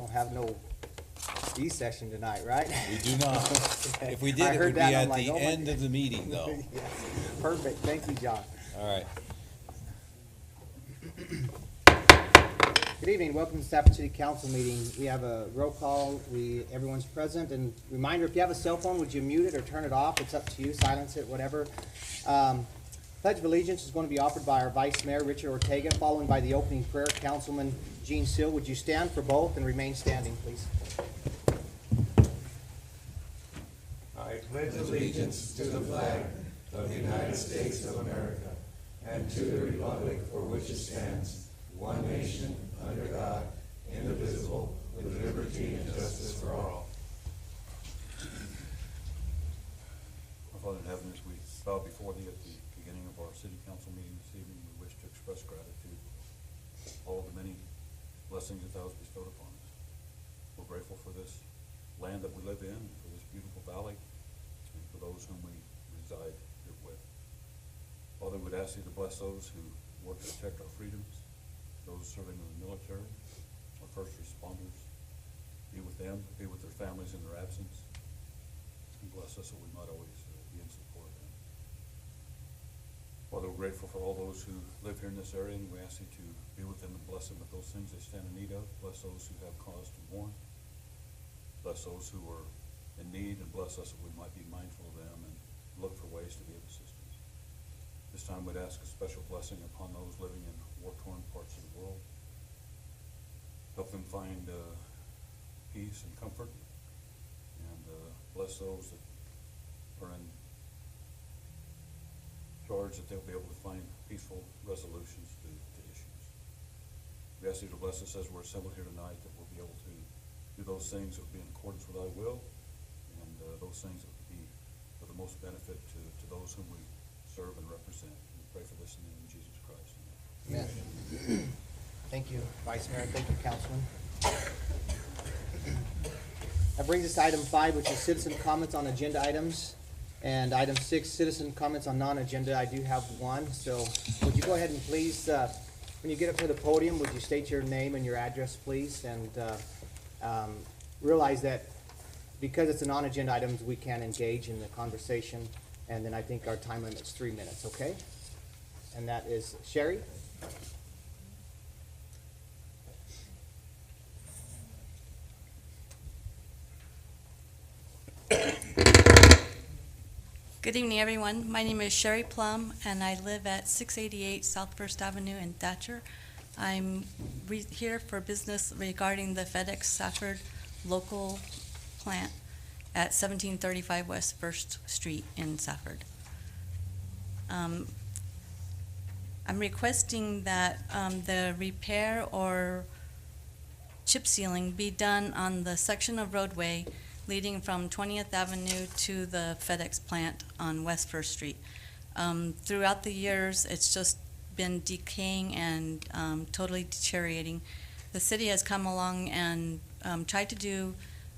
don't have no E session tonight, right? We do not. Okay. If we I did, it heard would be that, and I'm at like, the oh my end of the meeting, though. Yes. Perfect, thank you, John. All right. Good evening, welcome to Stafford City Council meeting. We have a roll call, everyone's present, and reminder, if you have a cell phone, would you mute it or turn it off? It's up to you, silence it, whatever. Pledge of Allegiance is going to be offered by our Vice Mayor, Richard Ortega, followed by the opening prayer, Councilman Gene Seal. Would you stand for both and remain standing, please? I pledge allegiance to the flag of the United States of America and to the republic for which it stands, one nation, under God, indivisible, with liberty and justice for all. Our Father in heaven, as we bow before thee at the beginning of our city council meeting this evening, we wish to express gratitude for all the many blessings that thou hast bestowed upon us. We're grateful for this land that we live in, and for this beautiful valley, and for those whom we reside here with. Father, we'd ask thee to bless those who work to protect our freedoms, those serving in the military, our first responders. Be with them, be with their families in their absence, and bless us that we might always be in support of them. Father, we're grateful for all those who live here in this area, and we ask you to be with them and bless them with those things they stand in need of. Bless those who have cause to mourn. Bless those who are in need, and bless us that we might be mindful of them and look for ways to be of assistance. This time we'd ask a special blessing upon those living in war-torn parts of the world. Help them find peace and comfort, and bless those that are in charge, that they'll be able to find peaceful resolutions to issues. We ask you to bless us as we're assembled here tonight, that we'll be able to do those things that will be in accordance with thy will, and those things that will be for the most benefit to those whom we serve and represent. We pray for this in the name of Jesus Christ. Amen. Amen. Thank you, Vice Mayor. Thank you, Councilman. That brings us to item 5, which is citizen comments on agenda items. And item 6, citizen comments on non-agenda. I do have one. So would you go ahead and please, when you get up to the podium, would you state your name and your address, please? And realize that because it's a non-agenda items, we can engage in the conversation. And then I think our time limit is 3 minutes, okay? And that is Sherry. Good evening, everyone. My name is Sherry Plum, and I live at 688 South First Avenue in Thatcher. I'm here for business regarding the FedEx Safford local plant at 1735 West First Street in Safford. I'm requesting that the repair or chip sealing be done on the section of roadway leading from 20th Avenue to the FedEx plant on West First Street. Throughout the years, it's just been decaying and totally deteriorating. The city has come along and tried to do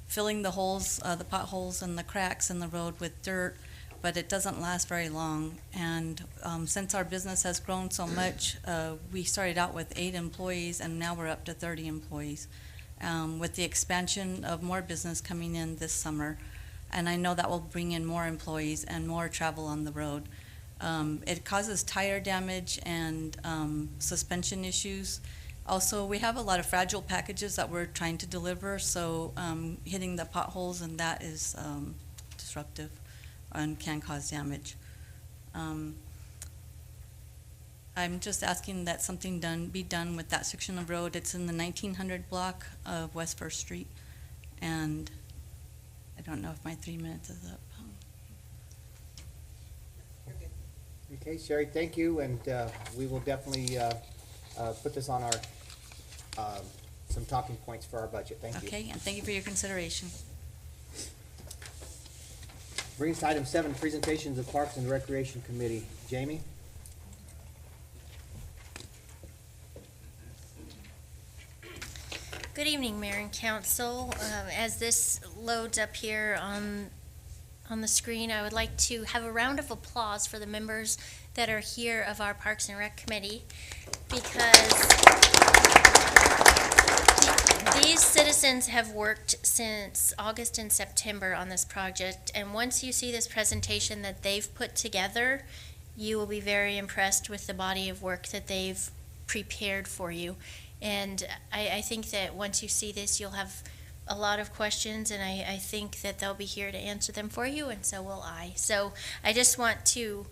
filling the holes, the potholes and the cracks in the road with dirt, but it doesn't last very long. And since our business has grown so much, we started out with 8 employees, and now we're up to 30 employees. With the expansion of more business coming in this summer, and I know that will bring in more employees and more travel on the road. It causes tire damage and suspension issues. Also, we have a lot of fragile packages that we're trying to deliver, so hitting the potholes and that is disruptive and can cause damage. I'm just asking that something be done with that section of road. It's in the 1900 block of West First Street, and I don't know if my 3 minutes is up. Okay, Sherry, thank you, and we will definitely put this on our some talking points for our budget. Thank you. Okay, and thank you for your consideration. Brings to item 7, presentations of Parks and Recreation Committee. Jamie? Good evening, Mayor and Council. As this loads up here on the screen, I would like to have a round of applause for the members that are here of our Parks and Rec Committee, because these citizens citizens have worked since August and September on this project, and once you see this presentation that they've put together, you will be very impressed with the body of work that they've prepared for you. And I think that once you see this, you'll have a lot of questions, and I think that they'll be here to answer them for you, and so will I. So I just want to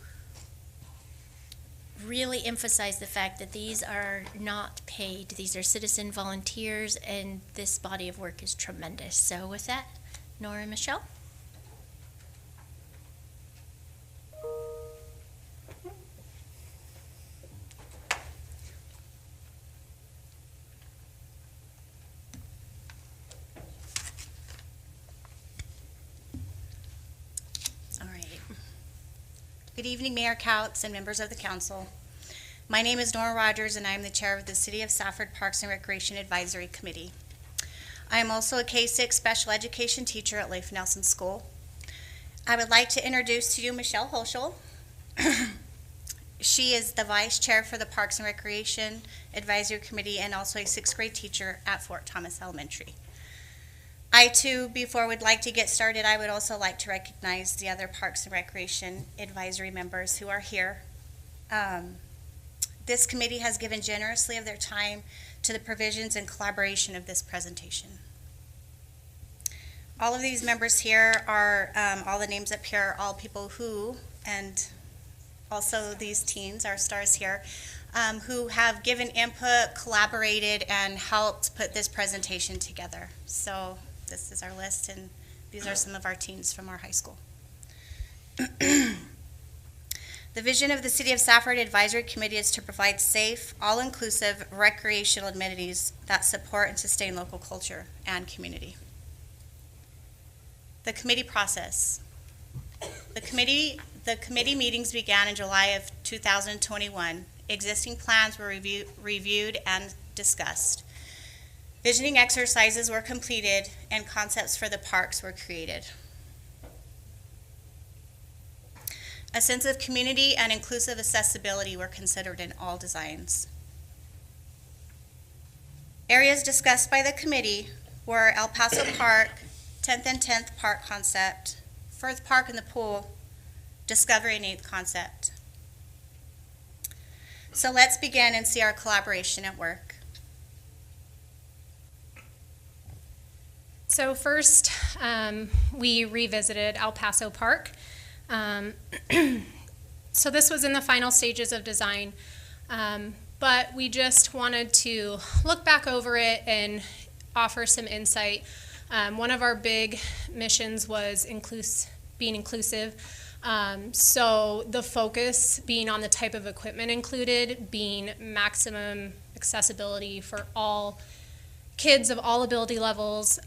really emphasize the fact that these are not paid. These are citizen volunteers, and this body of work is tremendous. So with that, Nora and Michelle. All right. Good evening, Mayor Couts and members of the council. My name is Nora Rogers, and I am the chair of the City of Safford Parks and Recreation Advisory Committee. I am also a K-6 special education teacher at Leif Nelson School. I would like to introduce to you Michelle Holschel. She is the vice chair for the Parks and Recreation Advisory Committee and also a 6th grade teacher at Fort Thomas Elementary. I too, before we'd like to get started, I would also like to recognize the other Parks and Recreation Advisory members who are here. This committee has given generously of their time to the provisions and collaboration of this presentation. All of these members here are, all the names up here are all people who, and also these teens, our stars here, who have given input, collaborated, and helped put this presentation together. So this is our list, and these are some of our teens from our high school. The vision of the City of Safford Advisory Committee is to provide safe, all-inclusive recreational amenities that support and sustain local culture and community. The committee process. The committee meetings began in July of 2021. Existing plans were reviewed and discussed. Visioning exercises were completed and concepts for the parks were created. A sense of community and inclusive accessibility were considered in all designs. Areas discussed by the committee were El Paso Park, 10th and 10th Park concept, Firth Park and the pool, Discovery and 8th concept. So let's begin and see our collaboration at work. So first, we revisited El Paso Park. So this was in the final stages of design, but we just wanted to look back over it and offer some insight. One of our big missions was being inclusive. So the focus being on the type of equipment included, being maximum accessibility for all kids of all ability levels,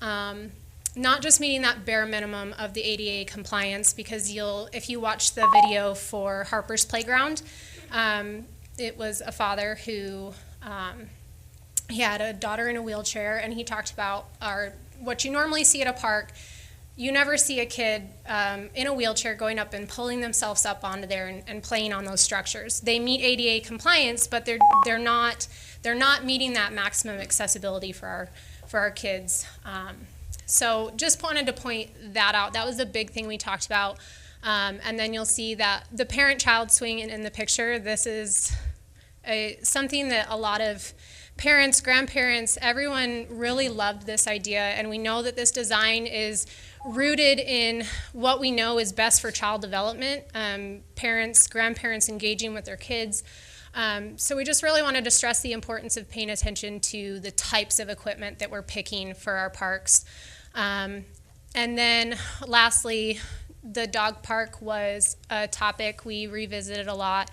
not just meeting that bare minimum of the ADA compliance, because if you watch the video for Harper's Playground, it was a father who, he had a daughter in a wheelchair, and he talked about what you normally see at a park. You never see a kid in a wheelchair going up and pulling themselves up onto there and playing on those structures. They meet ADA compliance, but they're not meeting that maximum accessibility for our kids. So just wanted to point that out. That was a big thing we talked about. And then you'll see that the parent-child swing in the picture, this is something that a lot of parents, grandparents, everyone really loved this idea. And we know that this design is rooted in what we know is best for child development, parents, grandparents engaging with their kids. So we just really wanted to stress the importance of paying attention to the types of equipment that we're picking for our parks. And then lastly, the dog park was a topic we revisited a lot.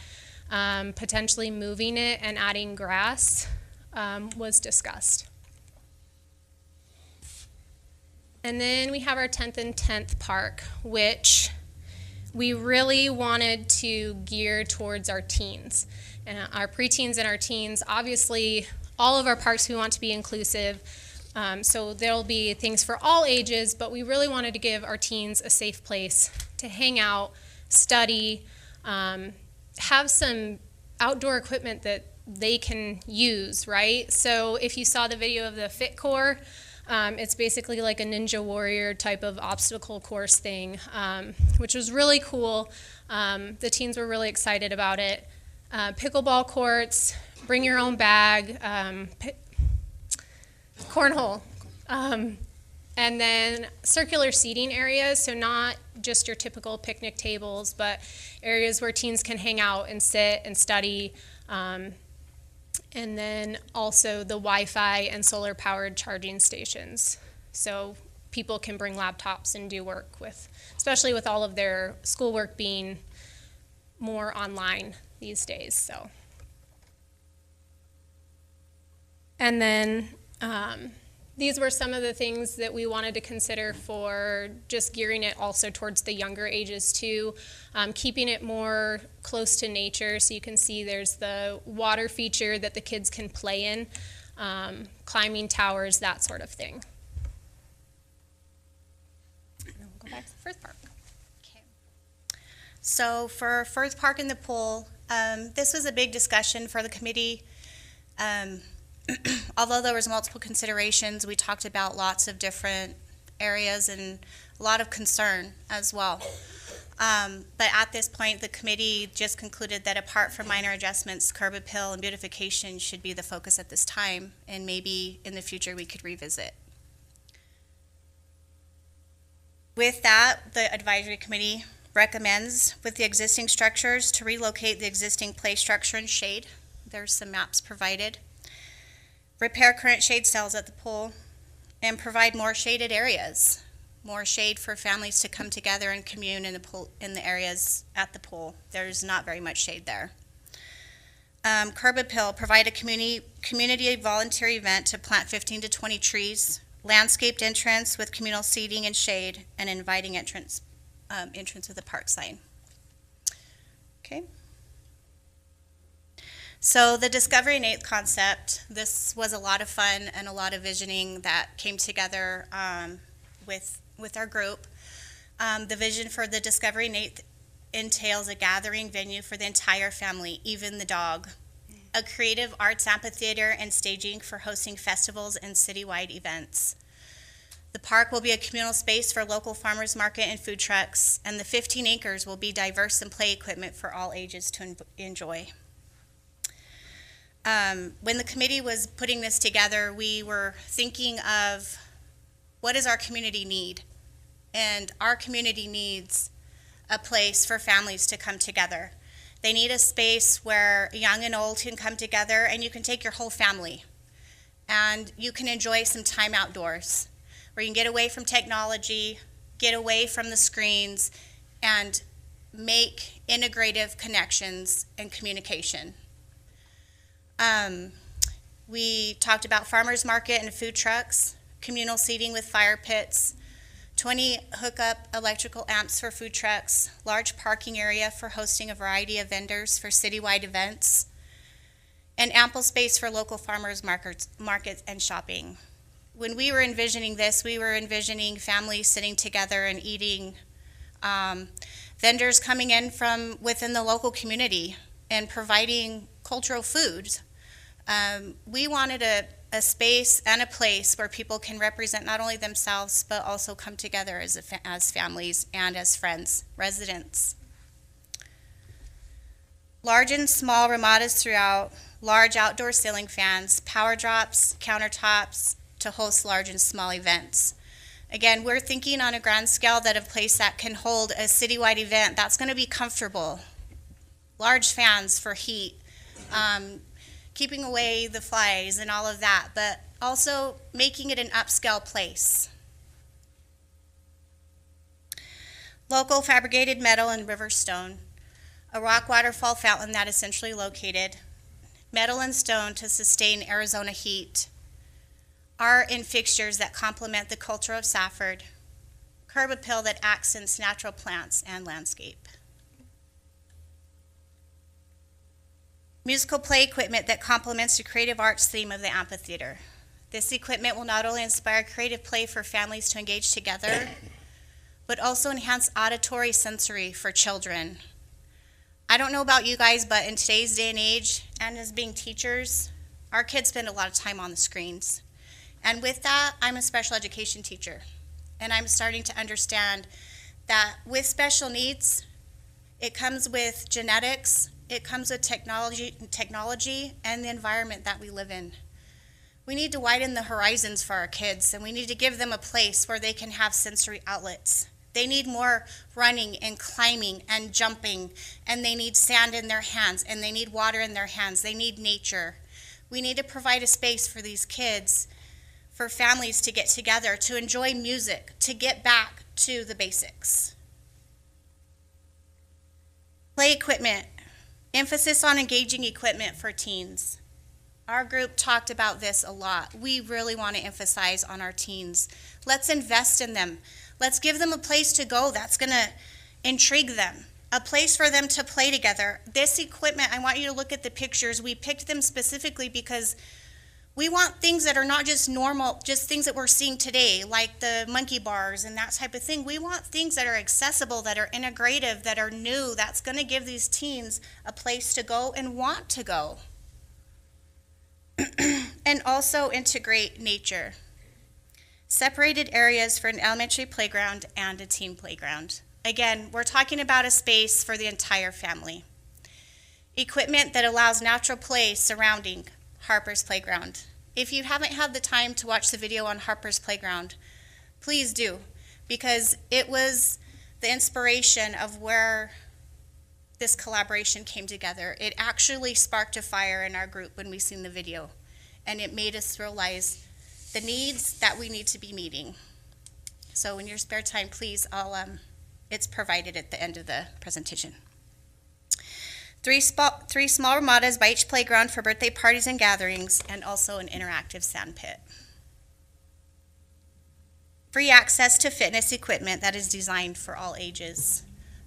Potentially moving it and adding grass was discussed. And then we have our 10th and 10th park, which we really wanted to gear towards our teens. Our preteens and our teens. Obviously, all of our parks we want to be inclusive, so there'll be things for all ages, but we really wanted to give our teens a safe place to hang out, study, have some outdoor equipment that they can use, right? So if you saw the video of the Fit Core, It's basically like a Ninja Warrior type of obstacle course thing, which was really cool. The teens were really excited about it. Pickleball courts, bring your own bag, cornhole, and then circular seating areas, so not just your typical picnic tables, but areas where teens can hang out and sit and study. And then also the Wi-Fi and solar-powered charging stations. So people can bring laptops and do work with, especially with all of their schoolwork being more online these days, so. And then these were some of the things that we wanted to consider for just gearing it also towards the younger ages too, keeping it more close to nature. So you can see there's the water feature that the kids can play in, climbing towers, that sort of thing. And then we'll go back to the Firth Park. Okay. So for Firth Park and the pool, this was a big discussion for the committee. Although there was multiple considerations, we talked about lots of different areas and a lot of concern as well. But at this point, the committee just concluded that apart from minor adjustments, curb appeal and beautification should be the focus at this time, and maybe in the future we could revisit. With that, the advisory committee recommends with the existing structures to relocate the existing play structure and shade. There's some maps provided. Repair current shade cells at the pool, and provide more shaded areas, more shade for families to come together and commune in the pool, in the areas at the pool. There's not very much shade there. Curb appeal, provide a community voluntary event to plant 15 to 20 trees, landscaped entrance with communal seating and shade, and inviting entrance of the park sign. Okay. So the Discovery and Eighth concept, this was a lot of fun and a lot of visioning that came together with our group. The vision for the Discovery and Eighth entails a gathering venue for the entire family, even the dog. A creative arts amphitheater and staging for hosting festivals and citywide events. The park will be a communal space for local farmers market and food trucks, and the 15 acres will be diverse and play equipment for all ages to enjoy. When the committee was putting this together, we were thinking of what does our community need? And our community needs a place for families to come together. They need a space where young and old can come together, and you can take your whole family. And you can enjoy some time outdoors, where you can get away from technology, get away from the screens, and make integrative connections and communication. We talked about farmers market and food trucks, communal seating with fire pits, 20 hookup electrical amps for food trucks, large parking area for hosting a variety of vendors for citywide events, and ample space for local farmers markets and shopping. When we were envisioning this, we were envisioning families sitting together and eating, vendors coming in from within the local community and providing cultural foods. We wanted a space and a place where people can represent not only themselves, but also come together as families and as friends, residents. Large and small ramadas throughout, large outdoor ceiling fans, power drops, countertops to host large and small events. Again, we're thinking on a grand scale that a place that can hold a citywide event that's going to be comfortable. Large fans for heat, keeping away the flies and all of that, but also making it an upscale place. Local fabricated metal and river stone, a rock waterfall fountain that is centrally located, metal and stone to sustain Arizona heat, art and fixtures that complement the culture of Safford, curb appeal that accents natural plants and landscape. Musical play equipment that complements the creative arts theme of the amphitheater. This equipment will not only inspire creative play for families to engage together, but also enhance auditory sensory for children. I don't know about you guys, but in today's day and age, and as being teachers, our kids spend a lot of time on the screens. And with that, I'm a special education teacher. And I'm starting to understand that with special needs, it comes with genetics, it comes with technology, and the environment that we live in. We need to widen the horizons for our kids, and we need to give them a place where they can have sensory outlets. They need more running and climbing and jumping, and they need sand in their hands, and they need water in their hands. They need nature. We need to provide a space for these kids, for families to get together, to enjoy music, to get back to the basics. Play equipment. Emphasis on engaging equipment for teens. Our group talked about this a lot. We really want to emphasize on our teens. Let's invest in them. Let's give them a place to go that's going to intrigue them, a place for them to play together. This equipment, I want you to look at the pictures. We picked them specifically because we want things that are not just normal, just things that we're seeing today, like the monkey bars and that type of thing. We want things that are accessible, that are integrative, that are new, that's going to give these teens a place to go and want to go. And also integrate nature. Separated areas for an elementary playground and a teen playground. Again, we're talking about a space for the entire family. Equipment that allows natural play surrounding Harper's Playground. If you haven't had the time to watch the video on Harper's Playground, please do, because it was the inspiration of where this collaboration came together. It actually sparked a fire in our group when we seen the video, and it made us realize the needs that we need to be meeting. So in your spare time, please, it's provided at the end of the presentation. Three small ramadas by each playground for birthday parties and gatherings, and also an interactive sand pit. Free access to fitness equipment that is designed for all ages.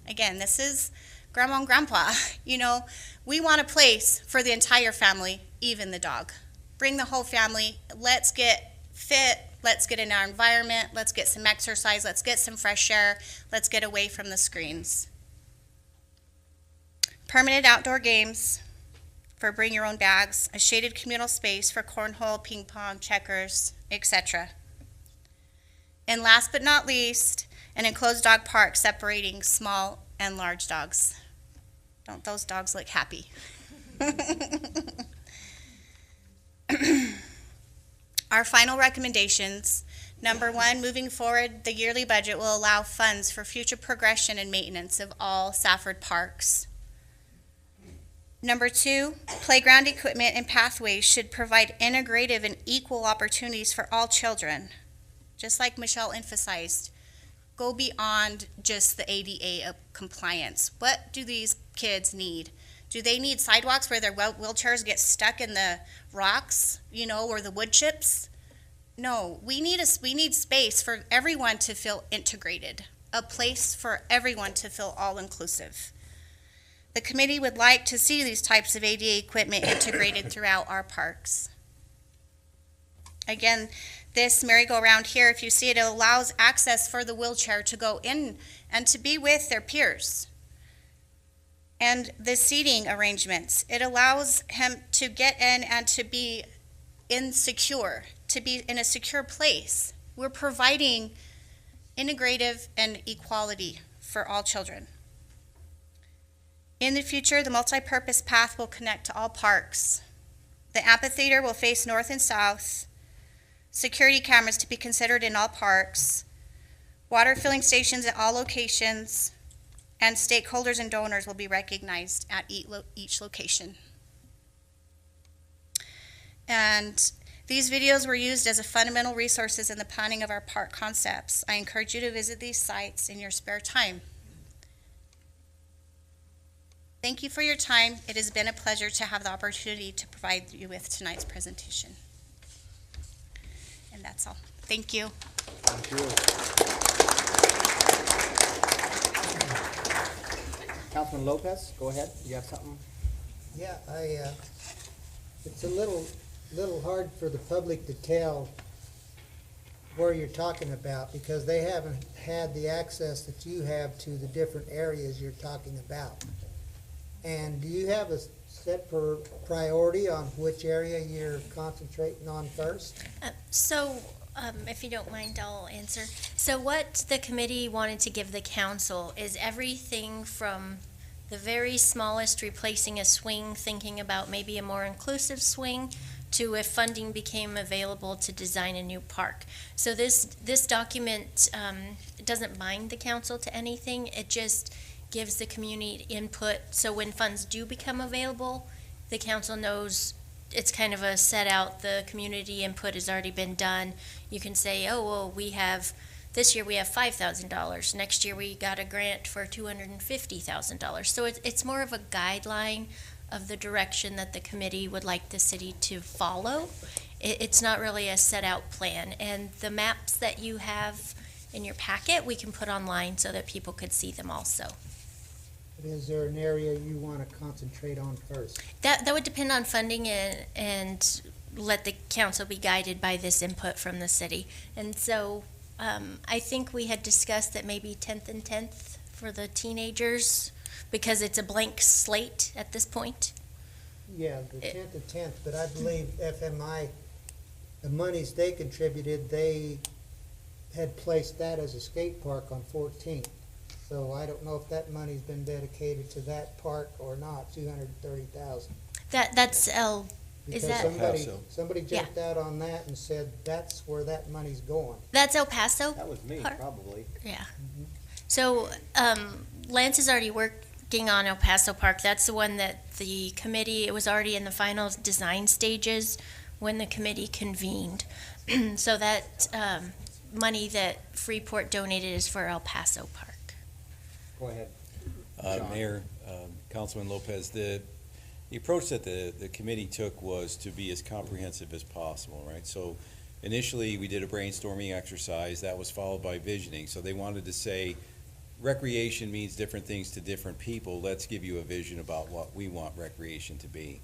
Again, this is grandma and grandpa. You know, we want a place for the entire family, even the dog. Bring the whole family. Let's get fit. Let's get in our environment. Let's get some exercise. Let's get some fresh air. Let's get away from the screens. Permanent outdoor games for bring your own bags, a shaded communal space for cornhole, ping pong, checkers, etc. And last but not least, an enclosed dog park separating small and large dogs. Don't those dogs look happy? Our final recommendations. Number one, moving forward, the yearly budget will allow funds for future progression and maintenance of all Safford parks. Number two, playground equipment and pathways should provide integrative and equal opportunities for all children. Just like Michelle emphasized, go beyond just the ADA compliance. What do these kids need? Do they need sidewalks where their wheelchairs get stuck in the rocks, you know, or the wood chips? No, we need space for everyone to feel integrated, a place for everyone to feel all-inclusive. The committee would like to see these types of ADA equipment integrated throughout our parks. Again, this merry-go-round here, if you see it, it allows access for the wheelchair to go in and to be with their peers. And the seating arrangements, it allows him to get in and to be insecure, to be in a secure place. We're providing integrative and equality for all children. In the future, the multi-purpose path will connect to all parks. The amphitheater will face north and south. Security cameras to be considered in all parks. Water filling stations at all locations. And stakeholders and donors will be recognized at each location. And these videos were used as a fundamental resources in the planning of our park concepts. I encourage you to visit these sites in your spare time. Thank you for your time. It has been a pleasure to have the opportunity to provide you with tonight's presentation. And that's all. Thank you. Thank you. Councilman Lopez, go ahead. You have something? Yeah, it's a little hard for the public to tell where you're talking about because they haven't had the access that you have to the different areas you're talking about. And do you have a set for priority on which area you're concentrating on first? If you don't mind, I'll answer. So what the committee wanted to give the council is everything from the very smallest, replacing a swing, thinking about maybe a more inclusive swing, to if funding became available to design a new park. So this document doesn't bind the council to anything. It just gives the community input. So when funds do become available, the council knows it's kind of a set out, the community input has already been done. You can say, oh, well, this year we have $5,000. Next year we got a grant for $250,000. So it's more of a guideline of the direction that the committee would like the city to follow. It's not really a set out plan. And the maps that you have in your packet, we can put online so that people could see them also. Is there an area you want to concentrate on first? That would depend on funding and let the council be guided by this input from the city. And so I think we had discussed that maybe 10th and 10th for the teenagers, because it's a blank slate at this point. Yeah, the 10th and 10th, but I believe FMI, the monies they contributed, they had placed that as a skate park on 14th. So I don't know if that money's been dedicated to that park or not, 230,000. That's Because that- somebody jumped out on that and said that's where that money's going. that's El Paso? That was me, Park. probably. Yeah. So Lance is already working on El Paso Park. That's the one that the committee, it was already in the final design stages when the committee convened. So that money that Freeport donated is for El Paso Park. Go ahead. John. Mayor, Councilman Lopez, the approach that the committee took was to be as comprehensive as possible, right? So initially, we did a brainstorming exercise that was followed by visioning. So they wanted to say, recreation means different things to different people. Let's give you a vision about what we want recreation to be.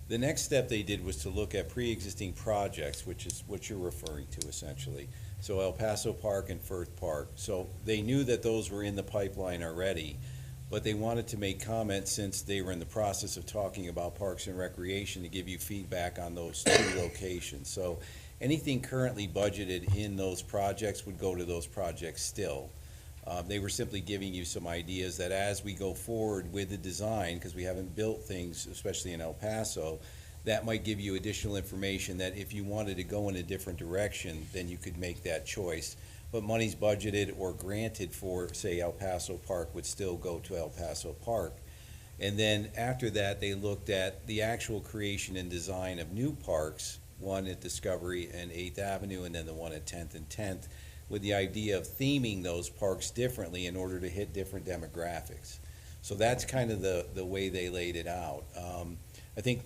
The next step they did was to look at pre-existing projects, which is what you're referring to essentially. So El Paso Park and Firth Park. So they knew that those were in the pipeline already, but they wanted to make comments since they were in the process of talking about parks and recreation to give you feedback on those two locations. So anything currently budgeted in those projects would go to those projects still. They were simply giving you some ideas that as we go forward with the design, because we haven't built things, especially in El Paso, that might give you additional information that if you wanted to go in a different direction, then you could make that choice. But monies budgeted or granted for, say, El Paso Park would still go to El Paso Park. And then after that, they looked at the actual creation and design of new parks, one at Discovery and 8th Avenue, and then the one at 10th and 10th, with the idea of theming those parks differently in order to hit different demographics. So that's kind of the way they laid it out. I think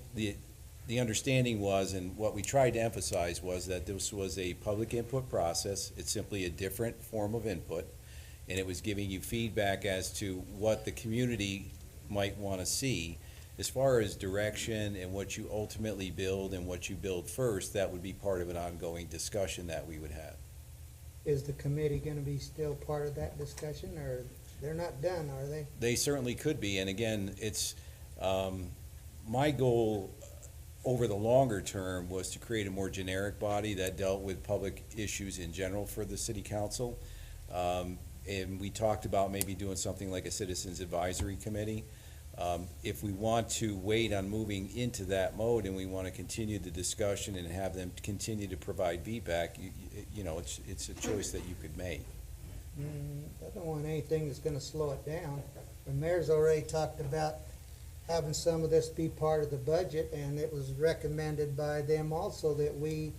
the understanding was, and what we tried to emphasize was that this was a public input process. It's simply a different form of input, and it was giving you feedback as to what the community might want to see. As far as direction and what you ultimately build and what you build first, that would be part of an ongoing discussion that we would have. Is the committee gonna be still part of that discussion, or they're not done, are they? They certainly could be, and again, it's, my goal over the longer term was to create a more generic body that dealt with public issues in general for the city council. And we talked about maybe doing something like a citizens advisory committee. If we want to wait on moving into that mode and we want to continue the discussion and have them continue to provide feedback, you know, it's a choice that you could make. I don't want anything that's gonna slow it down. The mayor's already talked about having some of this be part of the budget, and it was recommended by them also that we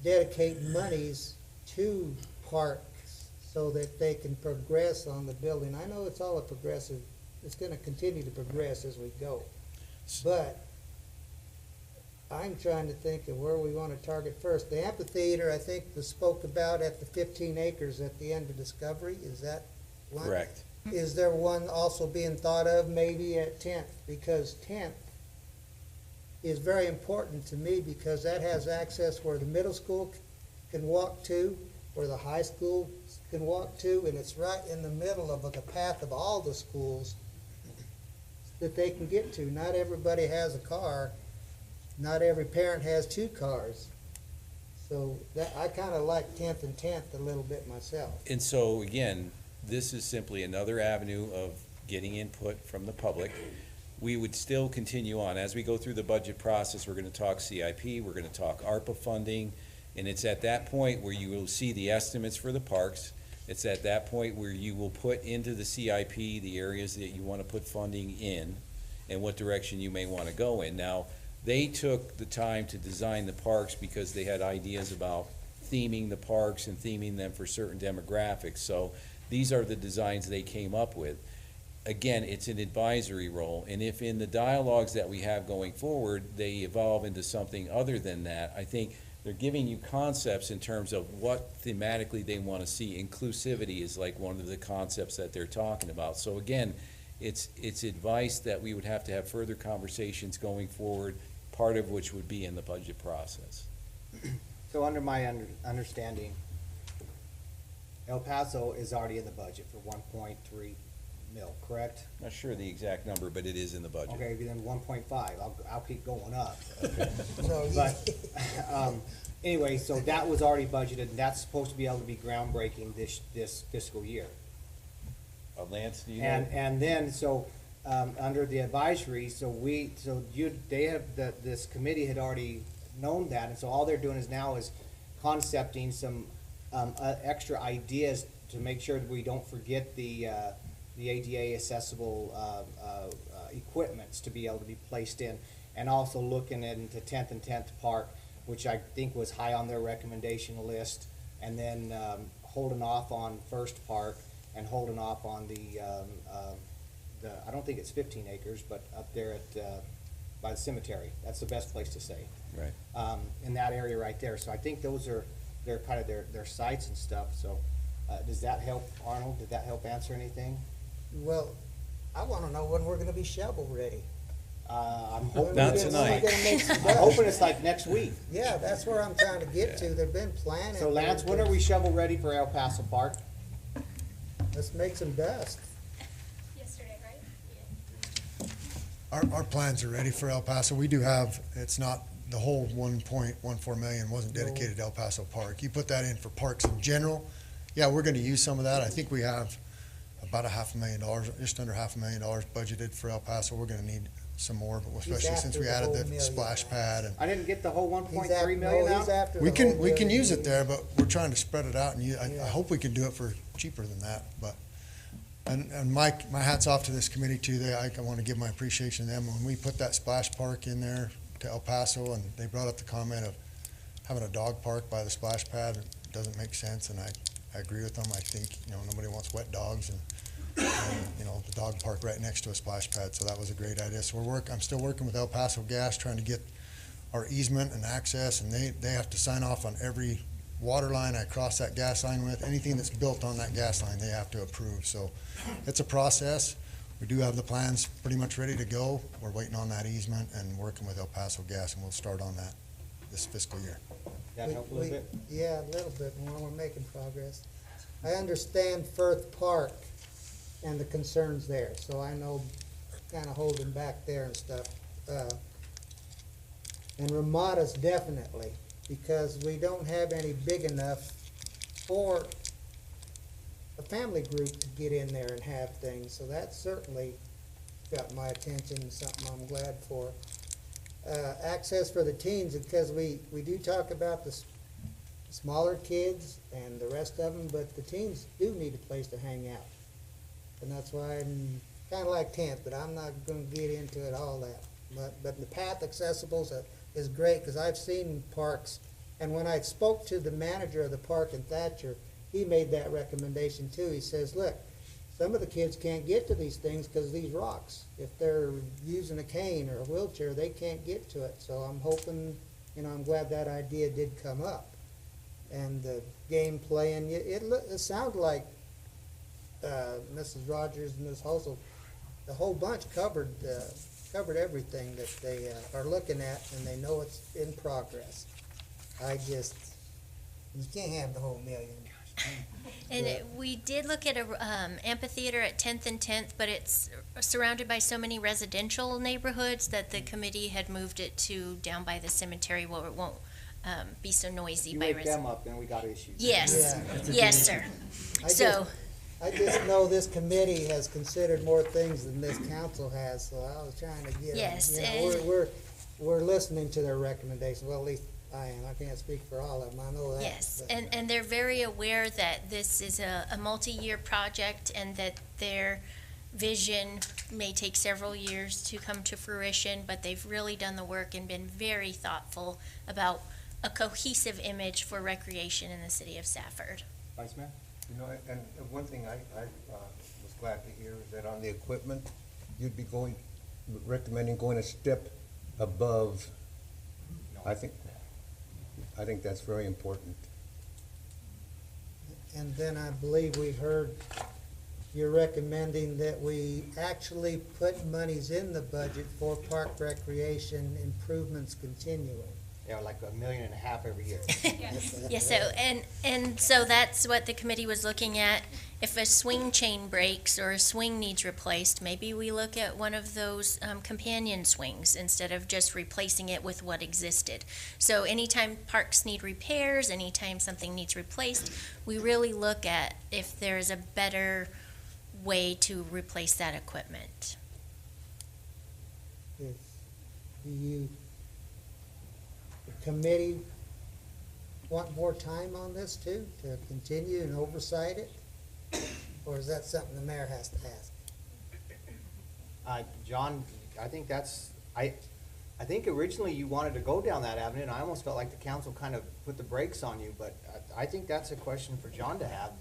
dedicate monies to parks so that they can progress on the building. I know it's all a progressive, it's gonna continue to progress as we go. But I'm trying to think of where we wanna target first. The amphitheater, I think, was spoke about at the 15 acres at the end of Discovery. Is that one? Correct. Is there one also being thought of maybe at 10th? Because 10th is very important to me because that has access where the middle school can walk to, where the high school can walk to, and it's right in the middle of the path of all the schools that they can get to. Not everybody has a car. Not every parent has 2 cars. So that, I kinda like 10th and 10th a little bit myself. And so, again, this is simply another avenue of getting input from the public. We would still continue on. As we go through the budget process, we're gonna talk CIP, we're gonna talk ARPA funding, and it's at that point where you will see the estimates for the parks. It's at that point where you will put into the CIP the areas that you wanna put funding in, and what direction you may wanna go in. Now, they took the time to design the parks because they had ideas about theming the parks and theming them for certain demographics. So these are the designs they came up with. Again, it's an advisory role, and if in the dialogues that we have going forward, they evolve into something other than that, I think they're giving you concepts in terms of what thematically they want to see. Inclusivity is like one of the concepts that they're talking about. So again, it's advice that we would have to have further conversations going forward, part of which would be in the budget process. So under my understanding, El Paso is already in the budget for 1.3 mil, correct? Not sure the exact number, but it is in the budget. Okay, then 1.5, I'll keep going up. So, But, anyway, so that was already budgeted, and that's supposed to be able to be groundbreaking this fiscal year. Lance, do you know? And then, so, under the advisory, this committee had already known that, and so all they're doing is now is concepting some, extra ideas to make sure that we don't forget the ADA accessible, equipments to be able to be placed in, and also looking into 10th and 10th Park, which I think was high on their recommendation list, and then, holding off on First Park, and holding off on the, I don't think it's 15 acres, but up there at, by the cemetery, that's the best place to say. Right. In that area right there, so I think those are, they're kind of their sites and stuff, so, does that help, Arnold? Did that help answer anything? well, I wanna know when we're gonna be shovel ready. I'm hoping. Not it's- tonight. I'm hoping it's like next week. Yeah, that's where I'm trying to get to. They've been planning. So Lance, when are we shovel ready for El Paso Park? Let's make some dust. Yesterday, right? Our plans are ready for El Paso. We do have, it's not, the whole 1.14 million wasn't dedicated to El Paso Park. You put that in for parks in general, yeah, we're gonna use some of that. I think we have about $500,000, just under $500,000 budgeted for El Paso. We're gonna need some more, but especially since after we the added whole the million. splash pad and I didn't get the whole He's 1.3 million no, he's out? after we the whole can million. use it there, but we're trying to spread it out and I Yeah. hope we can do it for cheaper than that, but. And Mike, my hat's off to this committee too. I want to give my appreciation to them. When we put that splash park in there to El Paso and they brought up the comment of having a dog park by the splash pad, it doesn't make sense and I agree with them. I think, nobody wants wet dogs and the dog park right next to a splash pad. So that was a great idea. So I'm still working with El Paso Gas, trying to get our easement and access and they have to sign off on every water line I cross that gas line with. Anything that's built on that gas line, they have to approve. So it's a process. We do have the plans pretty much ready to go. We're waiting on that easement and working with El Paso Gas, and we'll start on that this fiscal year. That help a little bit? Yeah, a little bit more. We're making progress. I understand Firth Park and the concerns there, so I know kind of holding back there and stuff. And Ramada's definitely, because we don't have any big enough for a family group to get in there and have things, so that certainly got my attention and something I'm glad for. Access for the teens, because we do talk about the smaller kids and the rest of them, but the teens do need a place to hang out. And that's why I'm kind of like 10th, but I'm not gonna get into it all that. But the path accessible is great, because I've seen parks, and when I spoke to the manager of the park in Thatcher, he made that recommendation too. He says, look, some of the kids can't get to these things because of these rocks. If they're using a cane or a wheelchair, they can't get to it. So I'm hoping, I'm glad that idea did come up. And the game playing, it sounded like Mrs. Rogers and Ms. Hosel, the whole bunch covered everything that they are looking at, and they know it's in progress. You can't have the whole million. And we did look at a amphitheater at 10th and 10th, but it's surrounded by so many residential neighborhoods that the committee had moved it to down by the cemetery where it won't be so noisy You by wake residents. them up, then we got issues. Yes, Yeah. yes, sir. So, I just know this committee has considered more things than this council has, so I was trying to get, Yes, you know, and- we're listening to their recommendations, well, at least I am, I can't speak for all of them, I know that. yes, but- and they're very aware that this is a multi-year project and that their vision may take several years to come to fruition, but they've really done the work and been very thoughtful about a cohesive image for recreation in the city of Safford. Vice Mayor? You know, and one thing I was glad to hear is that on the equipment, you'd be recommending going a step above. I think that's very important. And then I believe we heard you're recommending that we actually put monies in the budget for park recreation improvements continuing. Yeah, like $1.5 million every year. Yes, so, and so that's what the committee was looking at. If a swing chain breaks or a swing needs replaced, maybe we look at one of those companion swings instead of just replacing it with what existed. So anytime parks need repairs, anytime something needs replaced, we really look at if there's a better way to replace that equipment. Do you, the committee, want more time on this too, to continue and oversight it? Or is that something the mayor has to ask? John, I think I think originally you wanted to go down that avenue, and I almost felt like the council kind of put the brakes on you, but I think that's a question for John to have.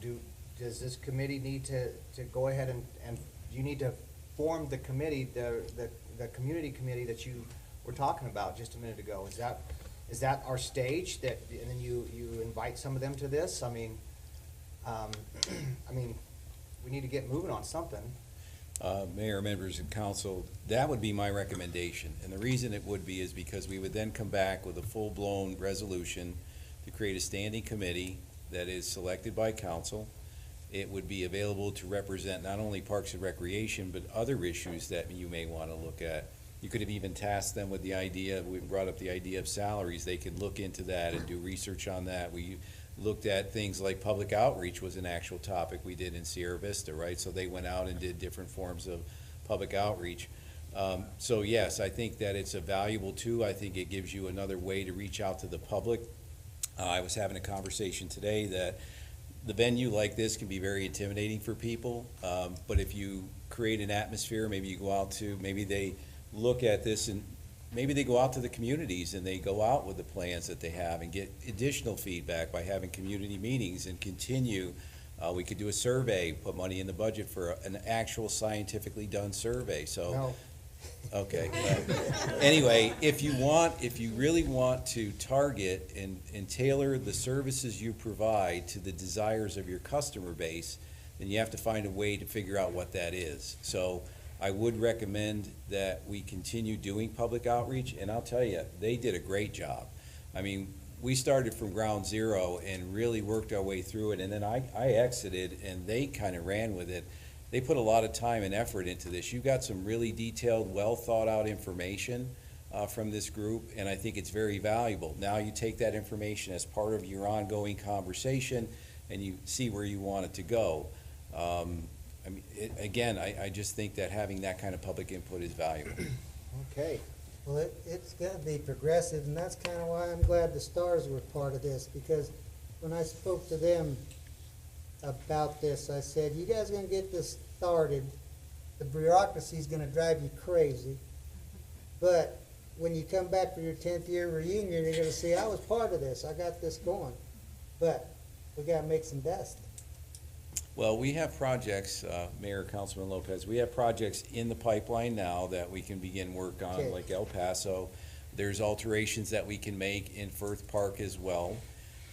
Does this committee need to go ahead and you need to form the committee, the community committee that you were talking about just a minute ago? Is that our stage, that, and then you invite some of them to this? I mean, we need to get moving on something. Mayor, members of council, that would be my recommendation. And the reason it would be is because we would then come back with a full-blown resolution to create a standing committee that is selected by council. It would be available to represent not only Parks and Recreation, but other issues that you may want to look at. You could have even tasked them with the idea, we brought up the idea of salaries. They could look into that and do research on that. We looked at things like public outreach was an actual topic we did in Sierra Vista, right? So they went out and did different forms of public outreach. So yes, I think that it's a valuable tool. I think it gives you another way to reach out to the public. I was having a conversation today that the venue like this can be very intimidating for people, but if you create an atmosphere, maybe you go out to, maybe they look at this and maybe they go out to the communities and they go out with the plans that they have and get additional feedback by having community meetings and continue. We could do a survey, put money in the budget for an actual scientifically done survey, so. No. Okay, well, anyway, if you really want to target and tailor the services you provide to the desires of your customer base, then you have to find a way to figure out what that is. So I would recommend that we continue doing public outreach, and I'll tell you, they did a great job. I mean, we started from ground zero and really worked our way through it, and then I exited and they kind of ran with it. They put a lot of time and effort into this. You got some really detailed, well thought out information from this group, and I think it's very valuable. Now you take that information as part of your ongoing conversation and you see where you want it to go. I mean, again, I just think that having that kind of public input is valuable. Okay. Well, it's gotta be progressive, and that's kinda why I'm glad the Stars were part of this, because when I spoke to them about this, I said, you guys are gonna get this started, the bureaucracy's gonna drive you crazy, but when you come back for your 10th year reunion, you're gonna see, I was part of this, I got this going, but we gotta make some dust. Well, we have projects, Mayor, Councilman Lopez, we have projects in the pipeline now that we can begin work on, Okay. like El Paso. There's alterations that we can make in Firth Park as well.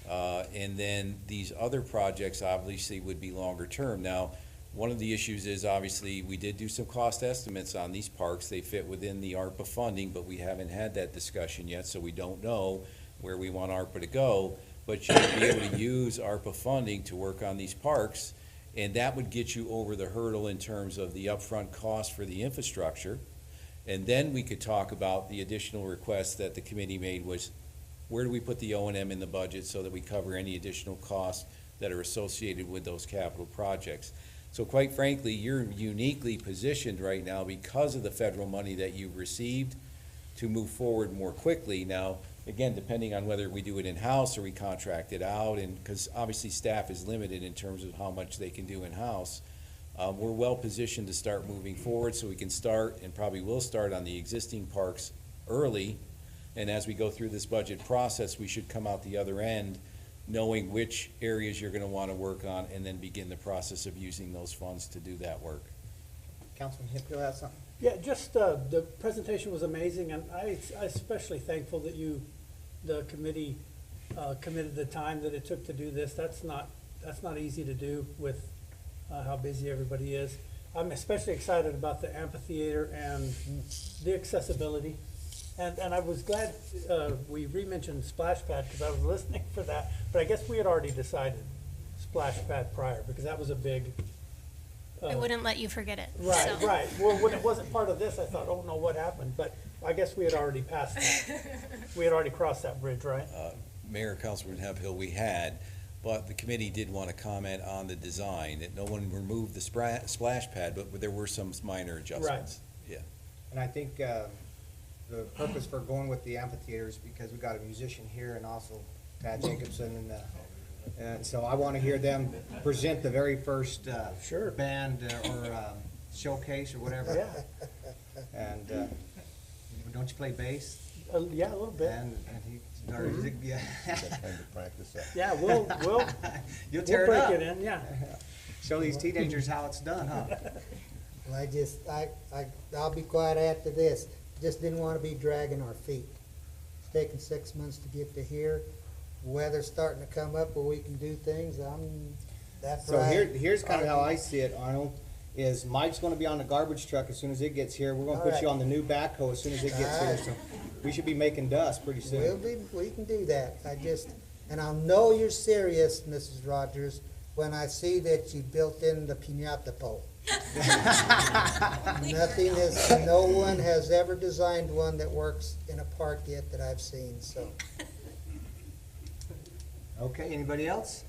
And then these other projects obviously would be longer term. Now, one of the issues is obviously we did do some cost estimates on these parks. They fit within the ARPA funding, but we haven't had that discussion yet, so we don't know where we want ARPA to go. but you would be able to use ARPA funding to work on these parks, and that would get you over the hurdle in terms of the upfront cost for the infrastructure. And then we could talk about the additional request that the committee made was, where do we put the O&M in the budget so that we cover any additional costs that are associated with those capital projects? So quite frankly, you're uniquely positioned right now because of the federal money that you've received to move forward more quickly. Now, again, depending on whether we do it in-house or we contract it out, and because obviously staff is limited in terms of how much they can do in-house, we're well positioned to start moving forward, so we can start, and probably will start, on the existing parks early. And as we go through this budget process, we should come out the other end knowing which areas you're gonna wanna work on, and then begin the process of using those funds to do that work. Councilman Hipfield has something? Yeah, just, the presentation was amazing, and I especially thankful that the committee, committed the time that it took to do this. That's not easy to do with, how busy everybody is. I'm especially excited about the amphitheater and the accessibility. And I was glad, we re-mentioned splash pad, because I was listening for that, but I guess we had already decided splash pad prior, because that was a big. I wouldn't let you forget it. Right, so. right. Well, when it wasn't part of this, I thought, oh no, what happened? But I guess we had already passed that. We had already crossed that bridge, right? Mayor, Councilman Hemphill, we had, but the committee did want to comment on the design, that no one removed the splash pad, but there were some minor adjustments. Yeah. And I think, the purpose for going with the amphitheater is because we got a musician here, and also Tad Jacobson, and so I want to hear them present the very first Sure. band or showcase or whatever. Yeah, And don't you play bass? yeah, a little bit. And he, or is it, yeah. Yeah, we'll You'll tear break it up. it in, yeah. Show these teenagers how it's done, huh? Well, I'll be quiet after this. Just didn't want to be dragging our feet. It's taken 6 months to get to here. Weather's starting to come up where we can do things. That's So right. here's kind of how I see it, Arnold, is Mike's gonna be on the garbage truck as soon as it gets here. We're gonna put you on the new backhoe as soon as it gets here, so we should be making dust pretty soon. We can do that. And I'll know you're serious, Mrs. Rogers, when I see that you built in the piñata pole. No one has ever designed one that works in a park yet that I've seen, so. Okay, anybody else?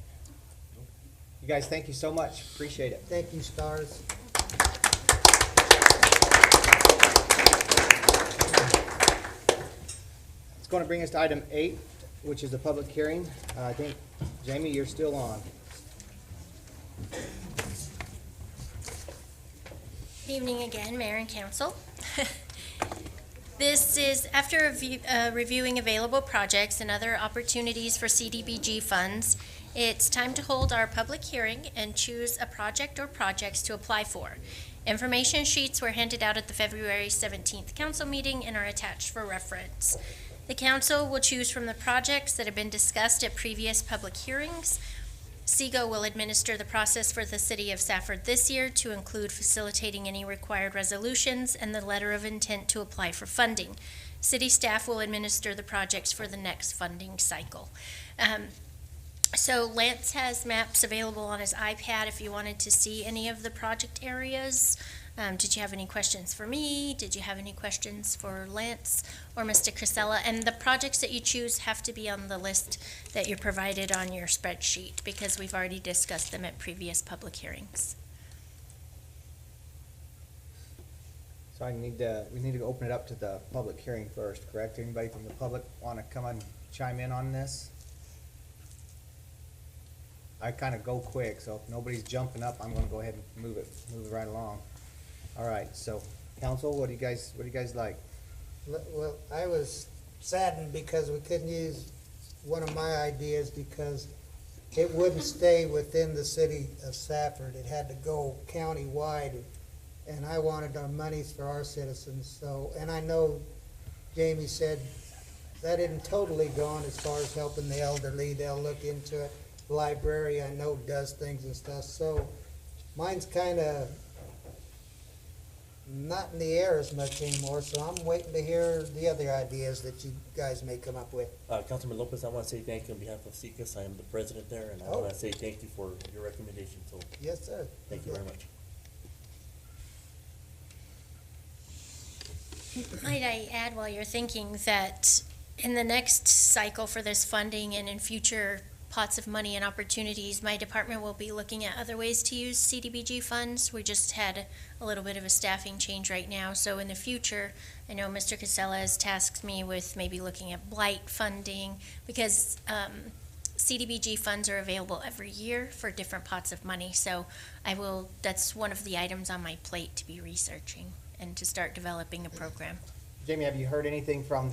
You guys, thank you so much. Appreciate it. Thank you, Stars. It's gonna bring us to item 8, which is the public hearing. I think, Jamie, you're still on. Evening again, Mayor and Council. This is after reviewing available projects and other opportunities for CDBG funds. It's time to hold our public hearing and choose a project or projects to apply for. Information sheets were handed out at the February 17th council meeting and are attached for reference. The council will choose from the projects that have been discussed at previous public hearings. SEGO will administer the process for the City of Safford this year to include facilitating any required resolutions and the letter of intent to apply for funding. City staff will administer the projects for the next funding cycle. So Lance has maps available on his iPad if you wanted to see any of the project areas. Did you have any questions for me? Did you have any questions for Lance or Mr. Casella? And the projects that you choose have to be on the list that you provided on your spreadsheet because we've already discussed them at previous public hearings. So we need to open it up to the public hearing first, correct? Anybody from the public want to come and chime in on this? I kind of go quick, so if nobody's jumping up, I'm gonna go ahead and move it right along. All right, so council, what do you guys like? Well, I was saddened because we couldn't use one of my ideas because it wouldn't stay within the city of Safford. It had to go county-wide, and I wanted our monies for our citizens, so, and I know Jamie said that isn't totally gone as far as helping the elderly. They'll look into it. The library, I know, does things and stuff, so mine's kind of not in the air as much anymore, so I'm waiting to hear the other ideas that you guys may come up with. Councilman Lopez, I want to say thank you on behalf of CICAS. I am the president there, and I Oh. want to say thank you for your recommendation, so Yes, sir. thank you very much. Might I add while you're thinking that in the next cycle for this funding and in future pots of money and opportunities, my department will be looking at other ways to use CDBG funds. We just had a little bit of a staffing change right now, so in the future, I know Mr. Casella has tasked me with maybe looking at blight funding, because CDBG funds are available every year for different pots of money, so that's one of the items on my plate to be researching and to start developing a program. Jamie, have you heard anything from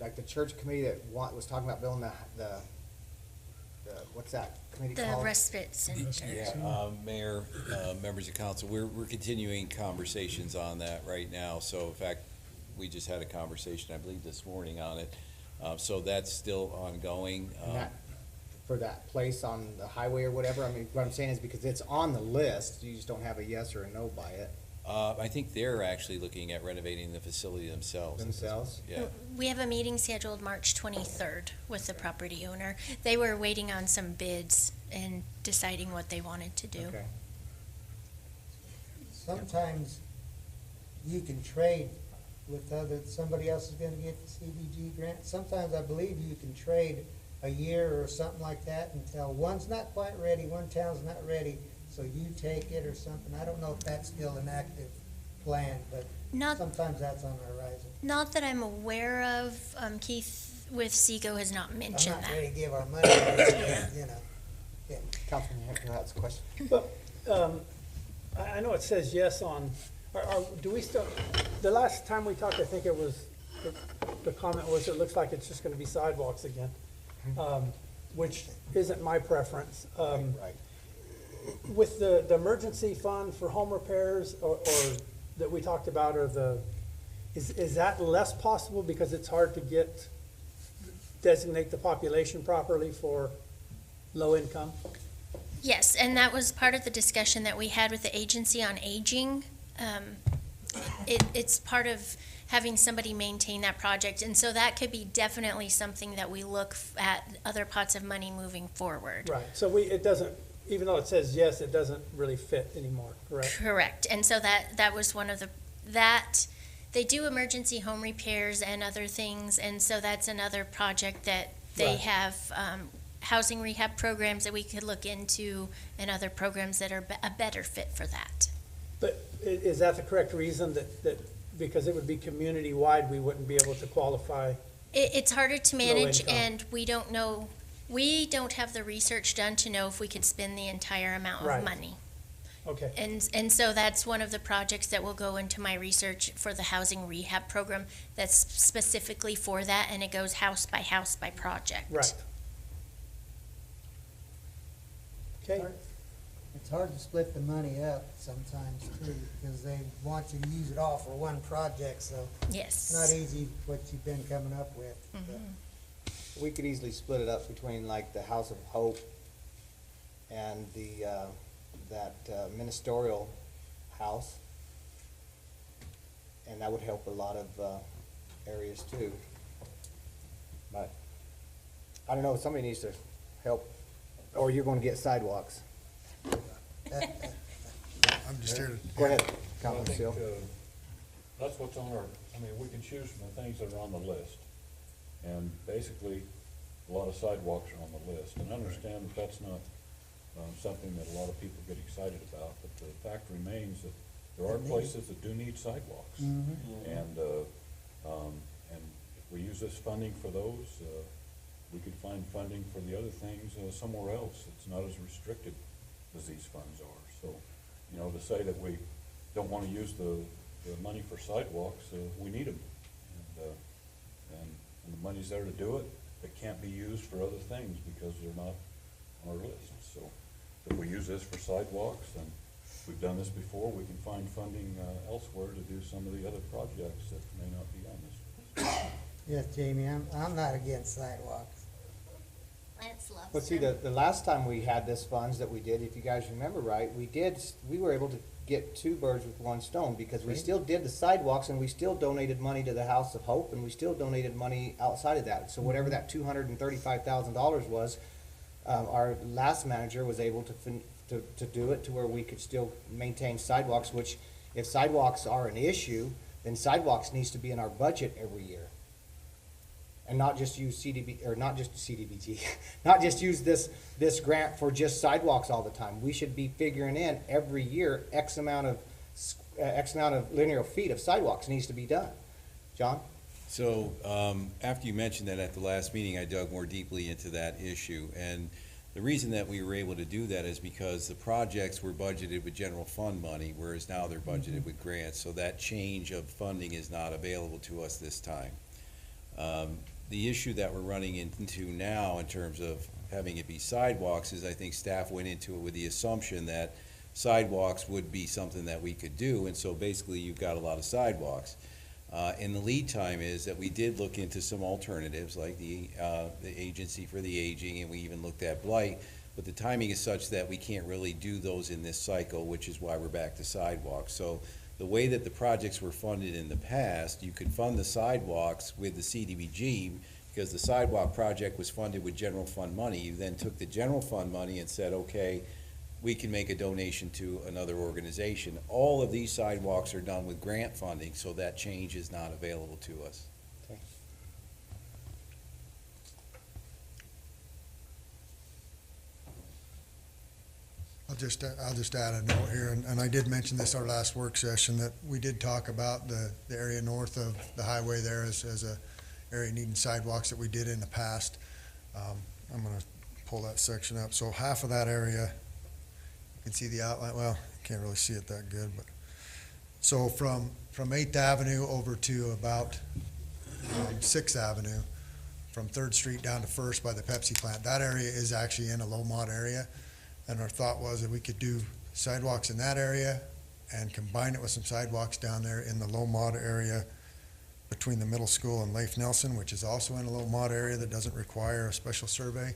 like the church committee that was talking about building the what's that committee The called? respite center. Yeah, Mayor, members of council, we're continuing conversations on that right now. So in fact, we just had a conversation, I believe, this morning on it. So that's still ongoing. And that- for that place on the highway or whatever? I mean, what I'm saying is because it's on the list, you just don't have a yes or a no by it I think they're actually looking at renovating the facility themselves. Yeah. We have a meeting scheduled March 23rd with the property owner. They were waiting on some bids and deciding what they wanted to do. Okay. Sometimes you can trade with somebody else is gonna get the CDBG grant. Sometimes I believe you can trade a year or something like that until one's not quite ready, one town's not ready, so you take it or something. I don't know if that's still an active plan, but Not, sometimes that's on the horizon. not that I'm aware of. Keith with Seago has not I'm mentioned not that. ready to give our money, away, you know. Yeah. Councilman Hector has a question. But, I know it says yes on, do we still, the last time we talked, I think it was, the comment was, it looks like it's just gonna be sidewalks again, which isn't my preference. Right. With the emergency fund for home repairs, or that we talked about, or is that less possible because it's hard to designate the population properly for low income? Yes, and that was part of the discussion that we had with the Agency on Aging. It's part of having somebody maintain that project, and so that could be definitely something that we look at other pots of money moving forward. Right, so it doesn't, even though it says yes, it doesn't really fit anymore, correct? Correct, and so that was one of they do emergency home repairs and other things, and so that's another project that they Right. have, housing rehab programs that we could look into, and other programs that are a better fit for that. But is that the correct reason that, because it would be community-wide, we wouldn't be able to qualify? It's harder to manage, income. and we don't have the research done to know if we could spend the entire amount Right. of money. Okay, And so that's one of the projects that will go into my research for the housing rehab program that's specifically for that, and it goes house by project. right. Okay, It's hard to split the money up sometimes too, because they want you to use it all for one project, so Yes. it's not easy what you've been coming up with. but- We could easily split it up between like the House of Hope and that ministerial house. And that would help a lot of areas too. But, I don't know, somebody needs to help, or you're gonna get sidewalks. I'm just here to. Go ahead, Well, I Councilman think, Seal. that's what's on we can choose from the things that are on the list. And basically, a lot of sidewalks are on the list. And I understand that that's not, something that a lot of people get excited about, but the fact remains that there are places that do need sidewalks. And if we use this funding for those, we could find funding for the other things, somewhere else. It's not as restricted as these funds are. So, to say that we don't wanna use the money for sidewalks, we need them. And the money's there to do it. It can't be used for other things because they're not on our list. So if we use this for sidewalks, and we've done this before, we can find funding elsewhere to do some of the other projects that may not be on this list. Yes, Jamie, I'm not against sidewalks. Lance loves But see, the last time we had this funds that we did, if you guys remember right, we were able to get two birds with one stone, because we still did the sidewalks, and we still donated money to the House of Hope, and we still donated money outside of that. So whatever that $235,000 was, our last manager was able to do it to where we could still maintain sidewalks, which if sidewalks are an issue, then sidewalks needs to be in our budget every year. And not just use CDB, or not just CDBG, not just use this grant for just sidewalks all the time. We should be figuring in every year X amount of linear feet of sidewalks needs to be done. John? So, after you mentioned that at the last meeting, I dug more deeply into that issue. And the reason that we were able to do that is because the projects were budgeted with general fund money, whereas now they're budgeted with grants. So that change of funding is not available to us this time. The issue that we're running into now in terms of having it be sidewalks is, I think staff went into it with the assumption that sidewalks would be something that we could do, and so basically you've got a lot of sidewalks. And the lead time is that we did look into some alternatives, like the Agency for the Aging, and we even looked at blight, but the timing is such that we can't really do those in this cycle, which is why we're back to sidewalks. So the way that the projects were funded in the past, you could fund the sidewalks with the CDBG, because the sidewalk project was funded with general fund money. You then took the general fund money and said, okay, we can make a donation to another organization. All of these sidewalks are done with grant funding, so that change is not available to us. Okay. I'll just add a note here, and I did mention this our last work session, that we did talk about the area north of the highway there as a area needing sidewalks that we did in the past. I'm gonna pull that section up. So half of that area, you can see the outline, well, can't really see it that good, but, so from 8th Avenue over to about 6th Avenue, from 3rd Street down to 1st by the Pepsi plant, that area is actually in a low mod area. And our thought was that we could do sidewalks in that area and combine it with some sidewalks down there in the low mod area between the middle school and Leif Nelson, which is also in a low mod area that doesn't require a special survey.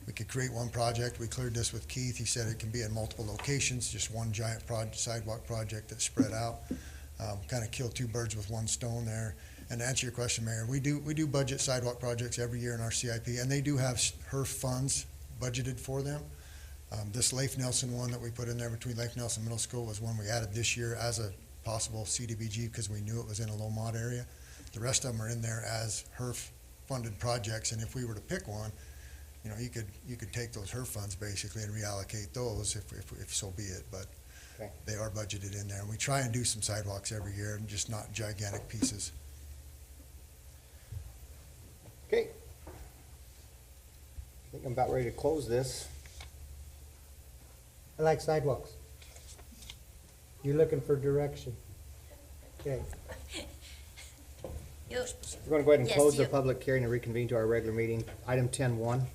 We could create one project. We cleared this with Keith. He said it can be in multiple locations, just one giant sidewalk project that's spread out. Kind of kill two birds with one stone there. And to answer your question, Mayor, we do budget sidewalk projects every year in our CIP, and they do have HERF funds budgeted for them. This Leif Nelson one that we put in there between Leif Nelson Middle School was one we added this year as a possible CDBG because we knew it was in a low mod area. The rest of them are in there as HERF funded projects, and if we were to pick one, you know, you could take those HERF funds basically and reallocate those if so be it, but Okay. they are budgeted in there. And we try and do some sidewalks every year, and just not gigantic pieces. Okay. I think I'm about ready to close this. I like sidewalks. You're looking for direction. Okay. You, We're going to go ahead and Yes, close the you- public hearing and reconvene to our regular meeting. Item 10.1.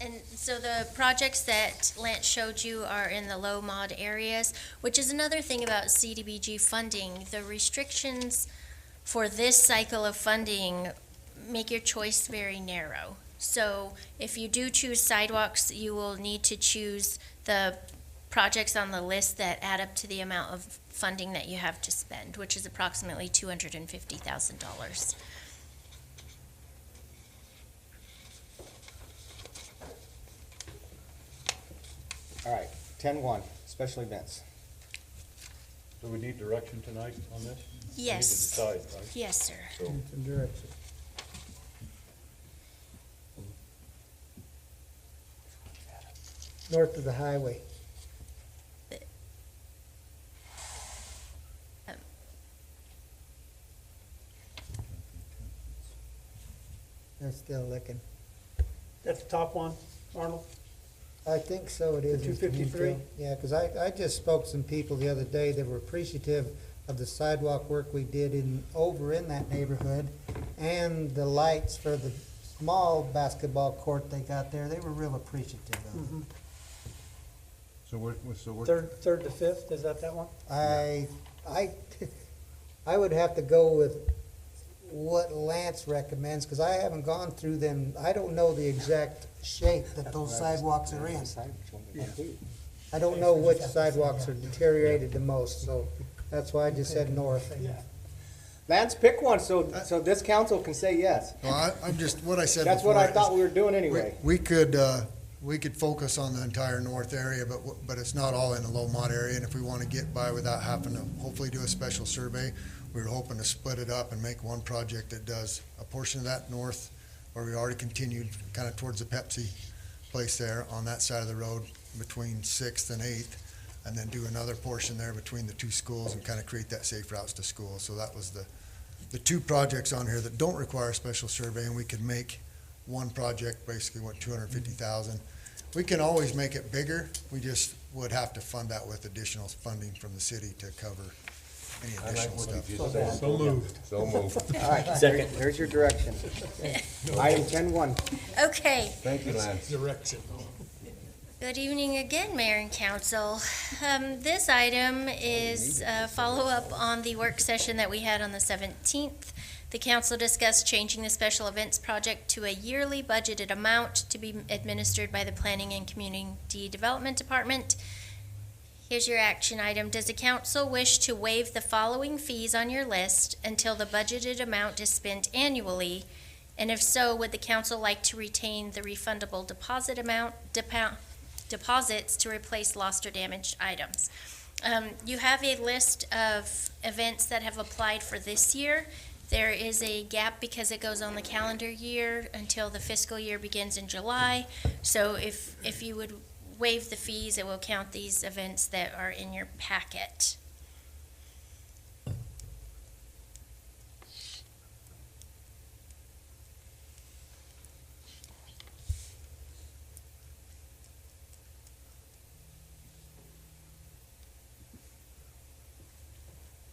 and so the projects that Lance showed you are in the low mod areas, which is another thing about CDBG funding. The restrictions for this cycle of funding make your choice very narrow. So if you do choose sidewalks, you will need to choose the projects on the list that add up to the amount of funding that you have to spend, which is approximately $250,000. All right, 10.1, special events. Do we need direction tonight on this? Yes. We need to decide, right? Yes, sir. So, Some direction. North of the highway. They're still looking. That's the top one, Arnold? I think so it is. The Mr. 253? Muto. Yeah, because I just spoke to some people the other day that were appreciative of the sidewalk work we did over in that neighborhood and the lights for the small basketball court they got there. They were real appreciative of it. So we're, Third to fifth, is that one? I would have to go with what Lance recommends, because I haven't gone through them. I don't know the exact shape that those sidewalks are in. I don't know which sidewalks are deteriorated the most, so that's why I just said north. Lance, pick one so this council can say yes. Well, I'm just, what I said That's what before I thought is we were doing anyway. we could focus on the entire north area, but it's not all in the low mod area, and if we want to get by without having to hopefully do a special survey, we were hoping to split it up and make one project that does a portion of that north, where we already continued kind of towards the Pepsi place there on that side of the road between 6th and 8th, and then do another portion there between the two schools and kind of create that safe routes to school. So that was the two projects on here that don't require a special survey, and we could make one project, basically, what, 250,000. We can always make it bigger, we just would have to fund that with additional funding from the city to cover any additional stuff. So moved. So moved. All right, Second. there's your direction. Item 10-1. Okay. Thank you, Lance. Good evening again, Mayor and Council. This item is a follow-up on the work session that we had on the 17th. The council discussed changing the special events project to a yearly budgeted amount to be administered by the Planning and Community Development Department. Here's your action item. Does the council wish to waive the following fees on your list until the budgeted amount is spent annually? And if so, would the council like to retain the refundable deposit amount, deposits to replace lost or damaged items? You have a list of events that have applied for this year. There is a gap because it goes on the calendar year until the fiscal year begins in July. So if you would waive the fees, it will count these events that are in your packet.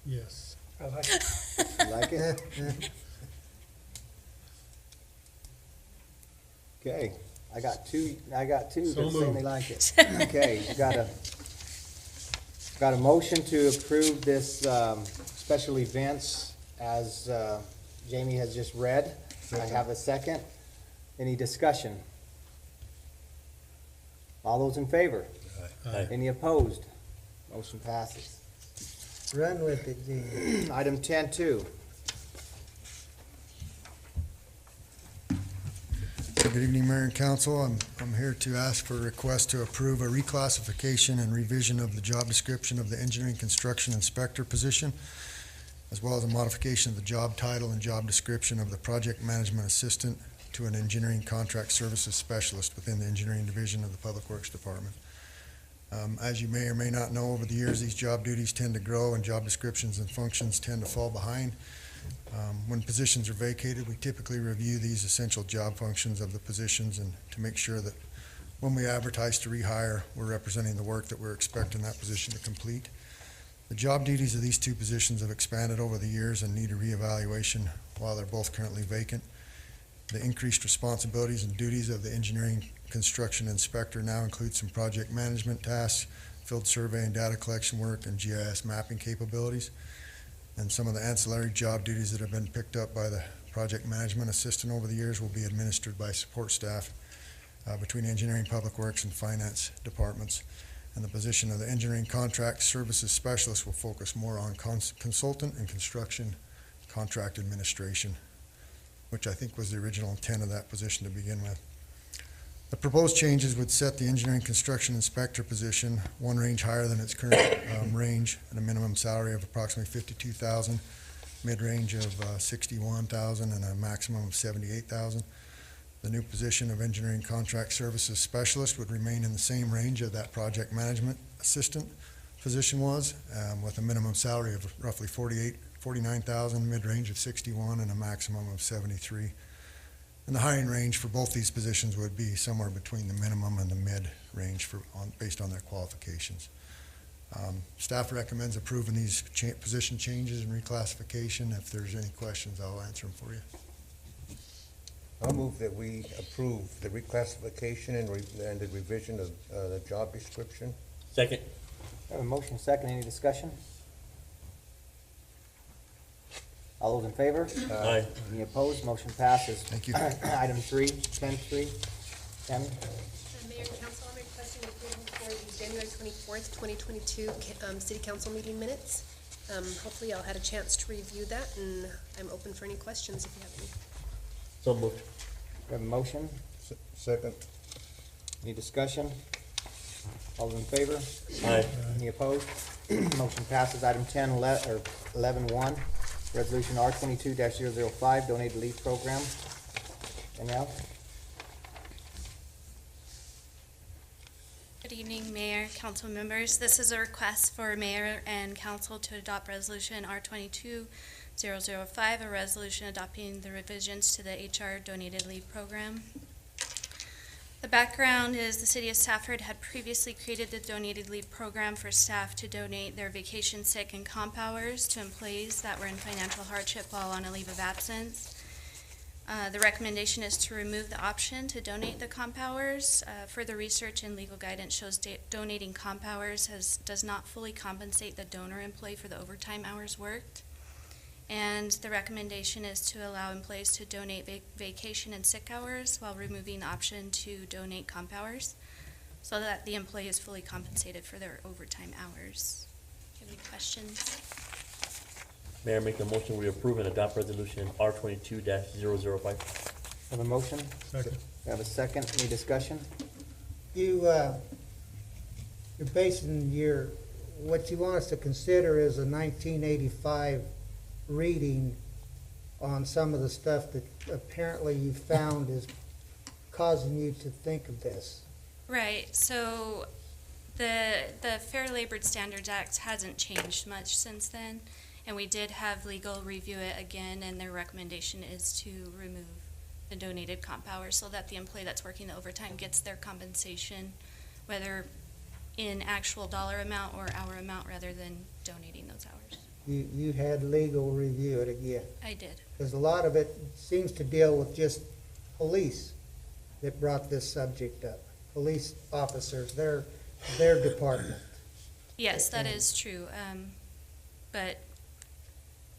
Yes. I like it. You like it? Okay, I got two that say they like it. Okay, you got a motion to approve this, special events as, Jamie has just read. I have a second. Any discussion? All those in favor? Aye. Any opposed? Motion passes. Run with it, Gene. Item 10-2. Good evening, Mayor and Council. I'm here to ask for a request to approve a reclassification and revision of the job description of the engineering construction inspector position, as well as a modification of the job title and job description of the project management assistant to an engineering contract services specialist within the engineering division of the Public Works Department. As you may or may not know, over the years, these job duties tend to grow and job descriptions and functions tend to fall behind. When positions are vacated, we typically review these essential job functions of the positions and to make sure that when we advertise to rehire, we're representing the work that we're expecting that position to complete. The job duties of these two positions have expanded over the years and need a reevaluation while they're both currently vacant. The increased responsibilities and duties of the engineering construction inspector now include some project management tasks, field survey and data collection work, and GIS mapping capabilities. And some of the ancillary job duties that have been picked up by the project management assistant over the years will be administered by support staff between engineering, public works, and finance departments. And the position of the engineering contract services specialist will focus more on consultant and construction contract administration, which I think was the original intent of that position to begin with. The proposed changes would set the engineering construction inspector position one range higher than its current range at a minimum salary of approximately $52,000, mid-range of $61,000, and a maximum of $78,000. The new position of engineering contract services specialist would remain in the same range of that project management assistant position was, with a minimum salary of roughly $49,000, mid-range of $61,000, and a maximum of $73,000. And the hiring range for both these positions would be somewhere between the minimum and the mid-range based on their qualifications. Staff recommends approving these position changes and reclassification. If there's any questions, I'll answer them for you. I'll move that we approve the reclassification and the revision of the job description. Second. I have a motion second. Any discussion? All those in favor? Aye. Any opposed? Motion passes. Thank you. Item 10-3. Mayor and Council, I'm requesting approval for the January 24th, 2022 City Council meeting minutes. Hopefully I'll had a chance to review that, and I'm open for any questions if you have any. So moved. We have a motion. Second. Any discussion? All those in favor? Aye. Any opposed? Motion passes. Item 11-1, Resolution R22-005, Donated Leave Program. Danielle? Good evening, Mayor, council members. This is a request for mayor and council to adopt resolution R22-005, a resolution adopting the revisions to the HR donated leave program. The background is the city of Safford had previously created the donated leave program for staff to donate their vacation, sick, and comp hours to employees that were in financial hardship while on a leave of absence. The recommendation is to remove the option to donate the comp hours. Further research and legal guidance shows donating comp hours does not fully compensate the donor employee for the overtime hours worked. And the recommendation is to allow employees to donate vacation and sick hours while removing the option to donate comp hours so that the employee is fully compensated for their overtime hours. Do you have any questions? Mayor, make a motion, we approve and adopt resolution R22-005. Have a motion? Second. We have a second. Any discussion? You're basing what you want us to consider is a 1985 reading on some of the stuff that apparently you found is causing you to think of this. Right, so the Fair Labor Standards Act hasn't changed much since then, and we did have legal review it again, and their recommendation is to remove the donated comp hours so that the employee that's working the overtime gets their compensation, whether in actual dollar amount or hour amount, rather than donating those hours. You had legal review it again. I did. Because a lot of it seems to deal with just police that brought this subject up. Police officers, their department. Yes, that is true, but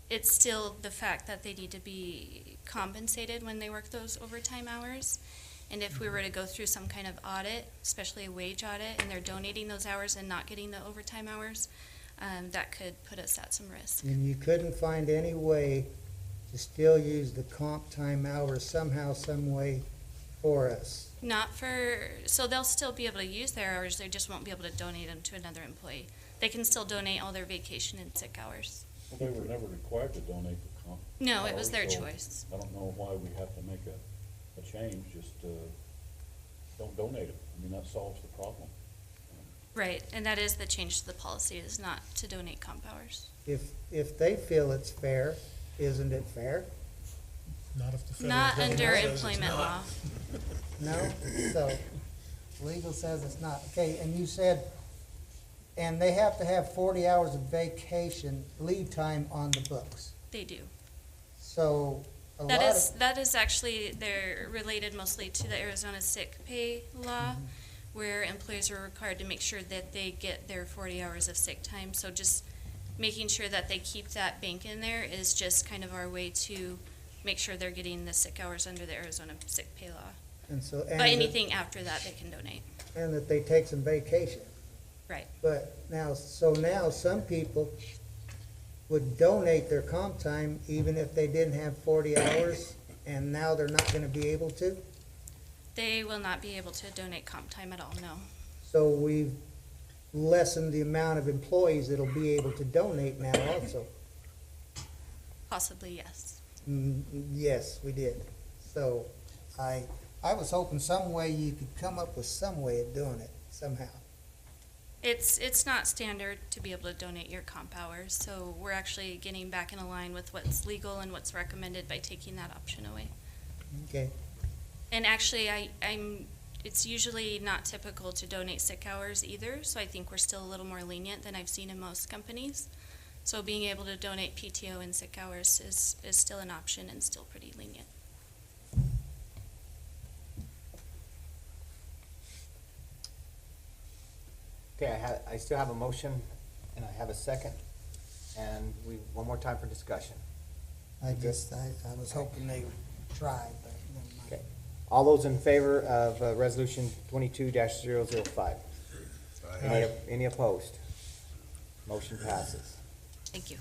it's still the fact that they need to be compensated when they work those overtime hours. And if we were to go through some kind of audit, especially a wage audit, and they're donating those hours and not getting the overtime hours, that could put us at some risk. And you couldn't find any way to still use the comp time hours somehow, some way for us. So they'll still be able to use their hours, they just won't be able to donate them to another employee. They can still donate all their vacation and sick hours. Well, they were never required to donate the comp. No, it was their hours, so choice. I don't know why we have to make a change, just, don't donate it. I mean, that solves the problem. Right, and that is the change to the policy, is not to donate comp hours. If they feel it's fair, isn't it fair? Not if the federal Not government under says it's employment not. law. No? So, legal says it's not. Okay, and you said, and they have to have 40 hours of vacation leave time on the books. They do. So, a lot of, That is actually, they're related mostly to the Arizona sick pay law, where employees are required to make sure that they get their 40 hours of sick time. So just making sure that they keep that bank in there is just kind of our way to make sure they're getting the sick hours under the Arizona sick pay law. and so, But anything after that, they can donate. and that they take some vacation. Right. But now some people would donate their comp time even if they didn't have 40 hours, and now they're not gonna be able to? They will not be able to donate comp time at all, no. So we've lessened the amount of employees that'll be able to donate now also. Possibly, yes. Yes, we did. So I was hoping some way you could come up with some way of doing it somehow. It's not standard to be able to donate your comp hours, so we're actually getting back in line with what's legal and what's recommended by taking that option away. Okay. And actually, it's usually not typical to donate sick hours either, so I think we're still a little more lenient than I've seen in most companies. So being able to donate PTO and sick hours is still an option and still pretty lenient. Okay, I still have a motion, and I have a second, and one more time for discussion. I was hoping they would try, but never mind. Okay. All those in favor of resolution 22-005? Any opposed? Motion passes. Thank you.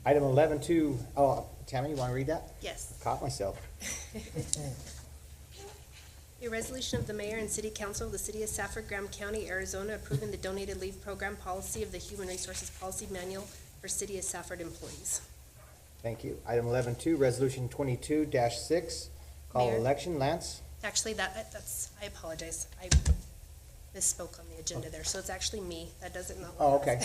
Item 11.2, oh, Tammy, you want to read that? Yes. Caught myself. A resolution of the mayor and city council of the city of Safford, Graham County, Arizona, approving the donated leave program policy of the Human Resources Policy Manual for city of Safford employees. Thank you. Item 11.2, resolution 22-6, call Mayor? election. Lance? Actually, that's, I apologize. I misspoke on the agenda there, so it's actually me. That doesn't know. Oh, okay.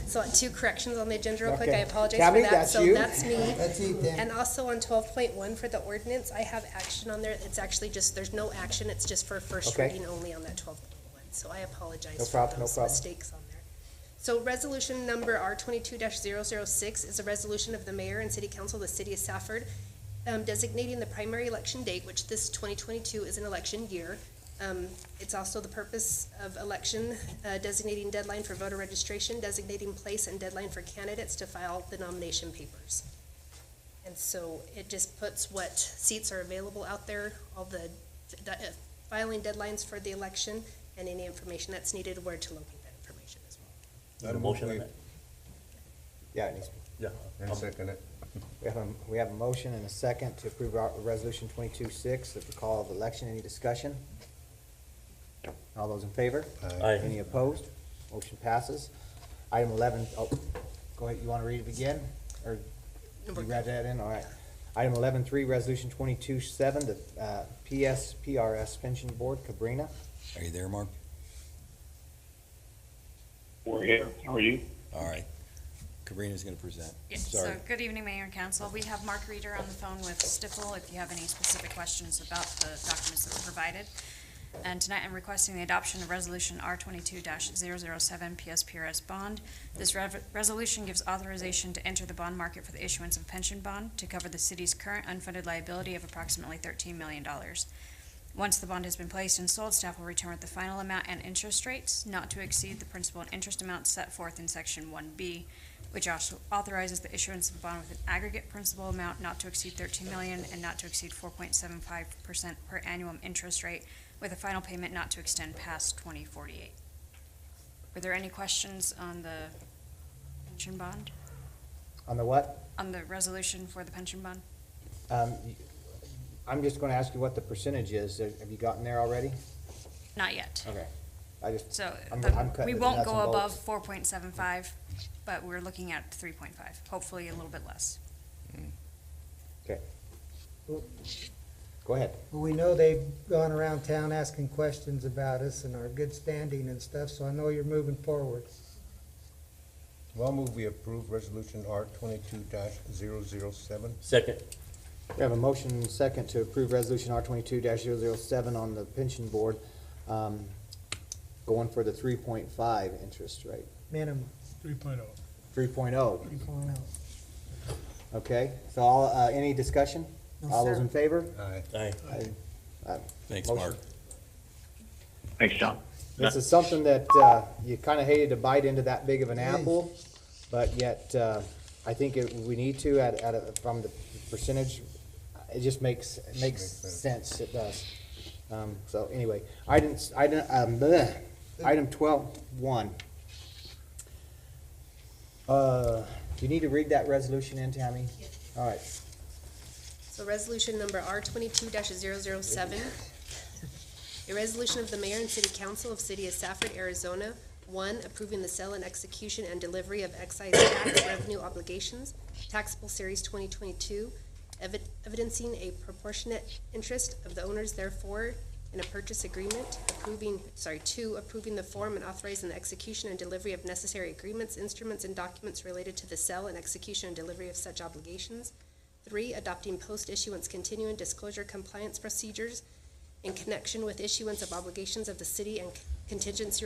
So 2 corrections on the agenda real quick. I Okay. apologize Tammy, for that. that's So you? that's me. That's you, Dan. And also on 12.1 for the ordinance, I have action on there. It's actually just, there's no action. It's just for first Okay. reading only on that 12.1. So I apologize No for problem, no those problem. mistakes on there. So resolution number R22-006 is a resolution of the mayor and city council of the city of Safford designating the primary election date, which this 2022 is an election year. It's also the purpose of election, designating deadline for voter registration, designating place and deadline for candidates to file the nomination papers. And so it just puts what seats are available out there, all the filing deadlines for the election, and any information that's needed, where to locate that information as well. Need a motion on that? Yeah, it needs, Yeah. And second it. we have a motion and a second to approve our resolution 22-6 of the call of election. Any discussion? All those in favor? Aye. Any opposed? Motion passes. Item 11, oh, go ahead, you want to read it again? Or you read that in? All right. Item 11.3, resolution 22-7, the PRS Pension Board, Cabrina. Are you there, Mark? We're here. How are you? All right. Cabrina's gonna present. Yes, Sorry. so good evening, Mayor and Council. We have Mark Reeder on the phone with Stifel if you have any specific questions about the documents that were provided. And tonight I'm requesting the adoption of Resolution R22-007 PSPRS bond. This resolution gives authorization to enter the bond market for the issuance of a pension bond to cover the city's current unfunded liability of approximately $13 million. Once the bond has been placed and sold, staff will return with the final amount and interest rates not to exceed the principal and interest amounts set forth in Section 1B, which also authorizes the issuance of a bond with an aggregate principal amount not to exceed $13 million and not to exceed 4.75% per annum interest rate, with a final payment not to extend past 2048. Were there any questions on the pension bond? On the what? On the resolution for the pension bond? I'm just going to ask you what the percentage is. Have you gotten there already? Not yet. Okay. I just, So I'm cutting we the won't nuts go and above bolts. 4.75, but we're looking at 3.5, hopefully a little bit less. Okay. Go ahead. Well, we know they've gone around town asking questions about us and our good standing and stuff, so I know you're moving forward. Well, I'll move we approve resolution R 22-007. Second. We have a motion and a second to approve resolution R 22-007 on the pension board, going for the 3.5 interest rate. Minimum, 3.0. 3.0. Okay, so all, any discussion? No, All those sir. in favor? Aye. Aye. Thanks, Motion. Mark. Thanks, John. This is something that, you kinda hated to bite into that big of an apple, but yet, I think we need to from the percentage, it just makes sense, it does. So anyway, item 12.1. Do you need to read that resolution in, Tammy? All right. So resolution number R22-007, a resolution of the mayor and city council of city of Safford, Arizona, 1, approving the sale and execution and delivery of excise tax revenue obligations, taxable series 2022, evidencing a proportionate interest of the owners therefore in a purchase agreement, 2, approving the form and authorizing the execution and delivery of necessary agreements, instruments, and documents related to the sale and execution and delivery of such obligations. 3, adopting post-issuance continuing disclosure compliance procedures in connection with issuance of obligations of the city and contingency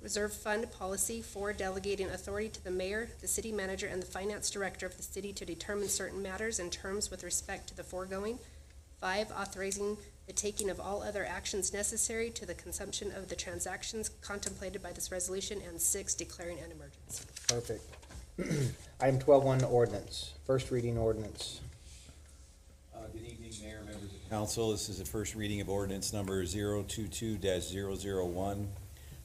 reserve fund policy. 4, delegating authority to the mayor, the city manager, and the finance director of the city to determine certain matters and terms with respect to the foregoing. 5, authorizing the taking of all other actions necessary to the consumption of the transactions contemplated by this resolution, and 6, declaring an emergency. Perfect. Item 12.1, ordinance, first reading ordinance. Good evening, Mayor, members of council. This is the first reading of ordinance number 022-001,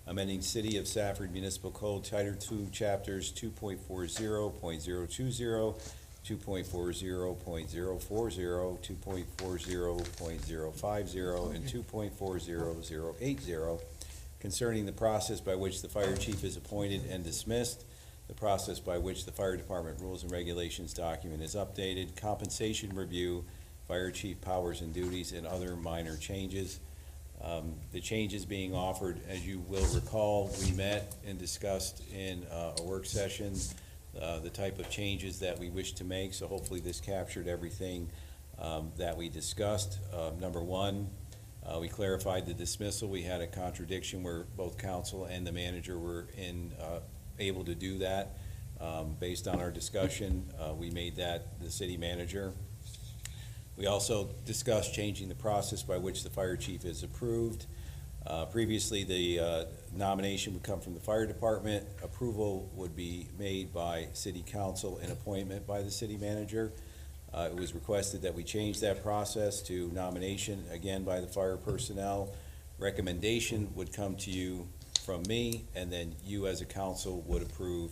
amending City of Safford Municipal Code, Title II, Chapters 2.40.020, 2.40.040, 2.40.050, and 2.40080, concerning the process by which the fire chief is appointed and dismissed, the process by which the fire department rules and regulations document is updated, compensation review, fire chief powers and duties, and other minor changes. The changes being offered, as you will recall, we met and discussed in a work session the type of changes that we wish to make, so hopefully this captured everything that we discussed. Number one, we clarified the dismissal. We had a contradiction where both council and the manager were able to do that. Based on our discussion, we made that the city manager. We also discussed changing the process by which the fire chief is approved. Previously, the nomination would come from the fire department. Approval would be made by city council and appointment by the city manager. It was requested that we change that process to nomination, again, by the fire personnel. Recommendation would come to you from me, and then you as a council would approve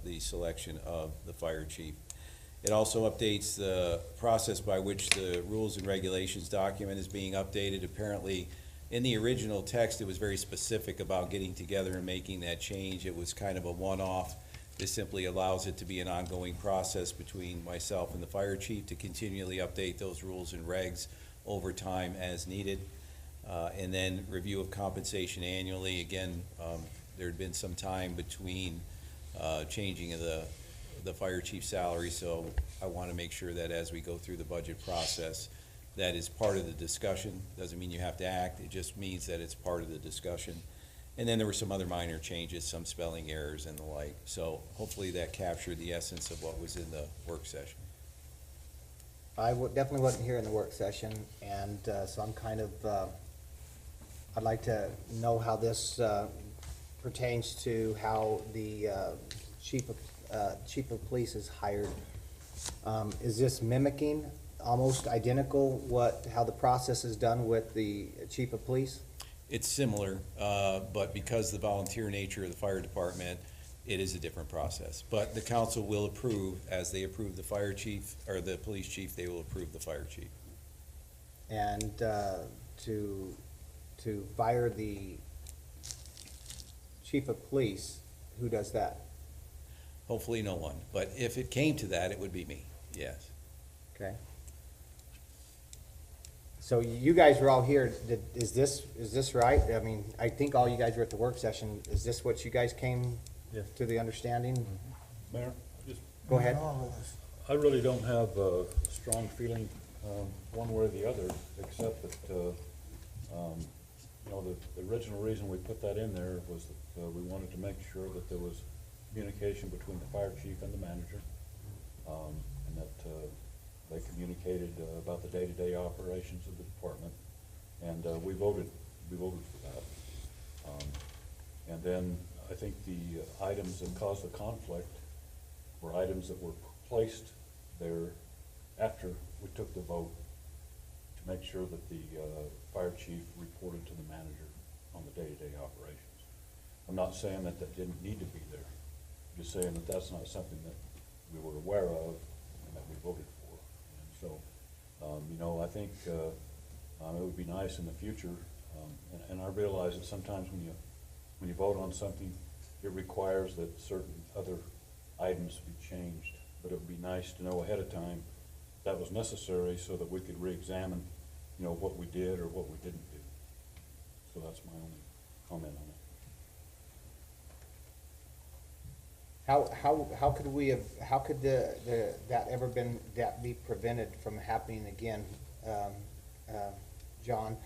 the selection of the fire chief. It also updates the process by which the rules and regulations document is being updated. Apparently, in the original text, it was very specific about getting together and making that change. It was kind of a one-off. This simply allows it to be an ongoing process between myself and the fire chief to continually update those rules and regs over time as needed. And then review of compensation annually. Again, there had been some time between changing of the fire chief's salary, so I want to make sure that as we go through the budget process, that is part of the discussion. Doesn't mean you have to act, it just means that it's part of the discussion. And then there were some other minor changes, some spelling errors and the like. So hopefully that captured the essence of what was in the work session. I definitely wasn't here in the work session, and so I'm kind of, I'd like to know how this pertains to how the chief of police is hired. Is this mimicking, almost identical, how the process is done with the chief of police? It's similar, but because the volunteer nature of the fire department, it is a different process. But the council will approve, as they approve the fire chief, or the police chief, they will approve the fire chief. And to fire the chief of police, who does that? Hopefully no one, but if it came to that, it would be me, yes. Okay. So you guys were all here, is this right? I mean, I think all you guys were at the work session. Is this what you guys came to the understanding? Mayor, Go ahead. I really don't have a strong feeling one way or the other, except that, you know, the original reason we put that in there was that we wanted to make sure that there was communication between the fire chief and the manager, and that they communicated about the day-to-day operations of the department, and we voted for that. And then I think the items that caused the conflict were items that were placed there after we took the vote to make sure that the fire chief reported to the manager on the day-to-day operations. I'm not saying that that didn't need to be there. I'm just saying that that's not something that we were aware of and that we voted for. And so, you know, I think it would be nice in the future, and I realize that sometimes when you vote on something, it requires that certain other items be changed. But it would be nice to know ahead of time that was necessary so that we could re-examine, you know, what we did or what we didn't do. So that's my only comment on it. How could we have, how could that be prevented from happening again, John?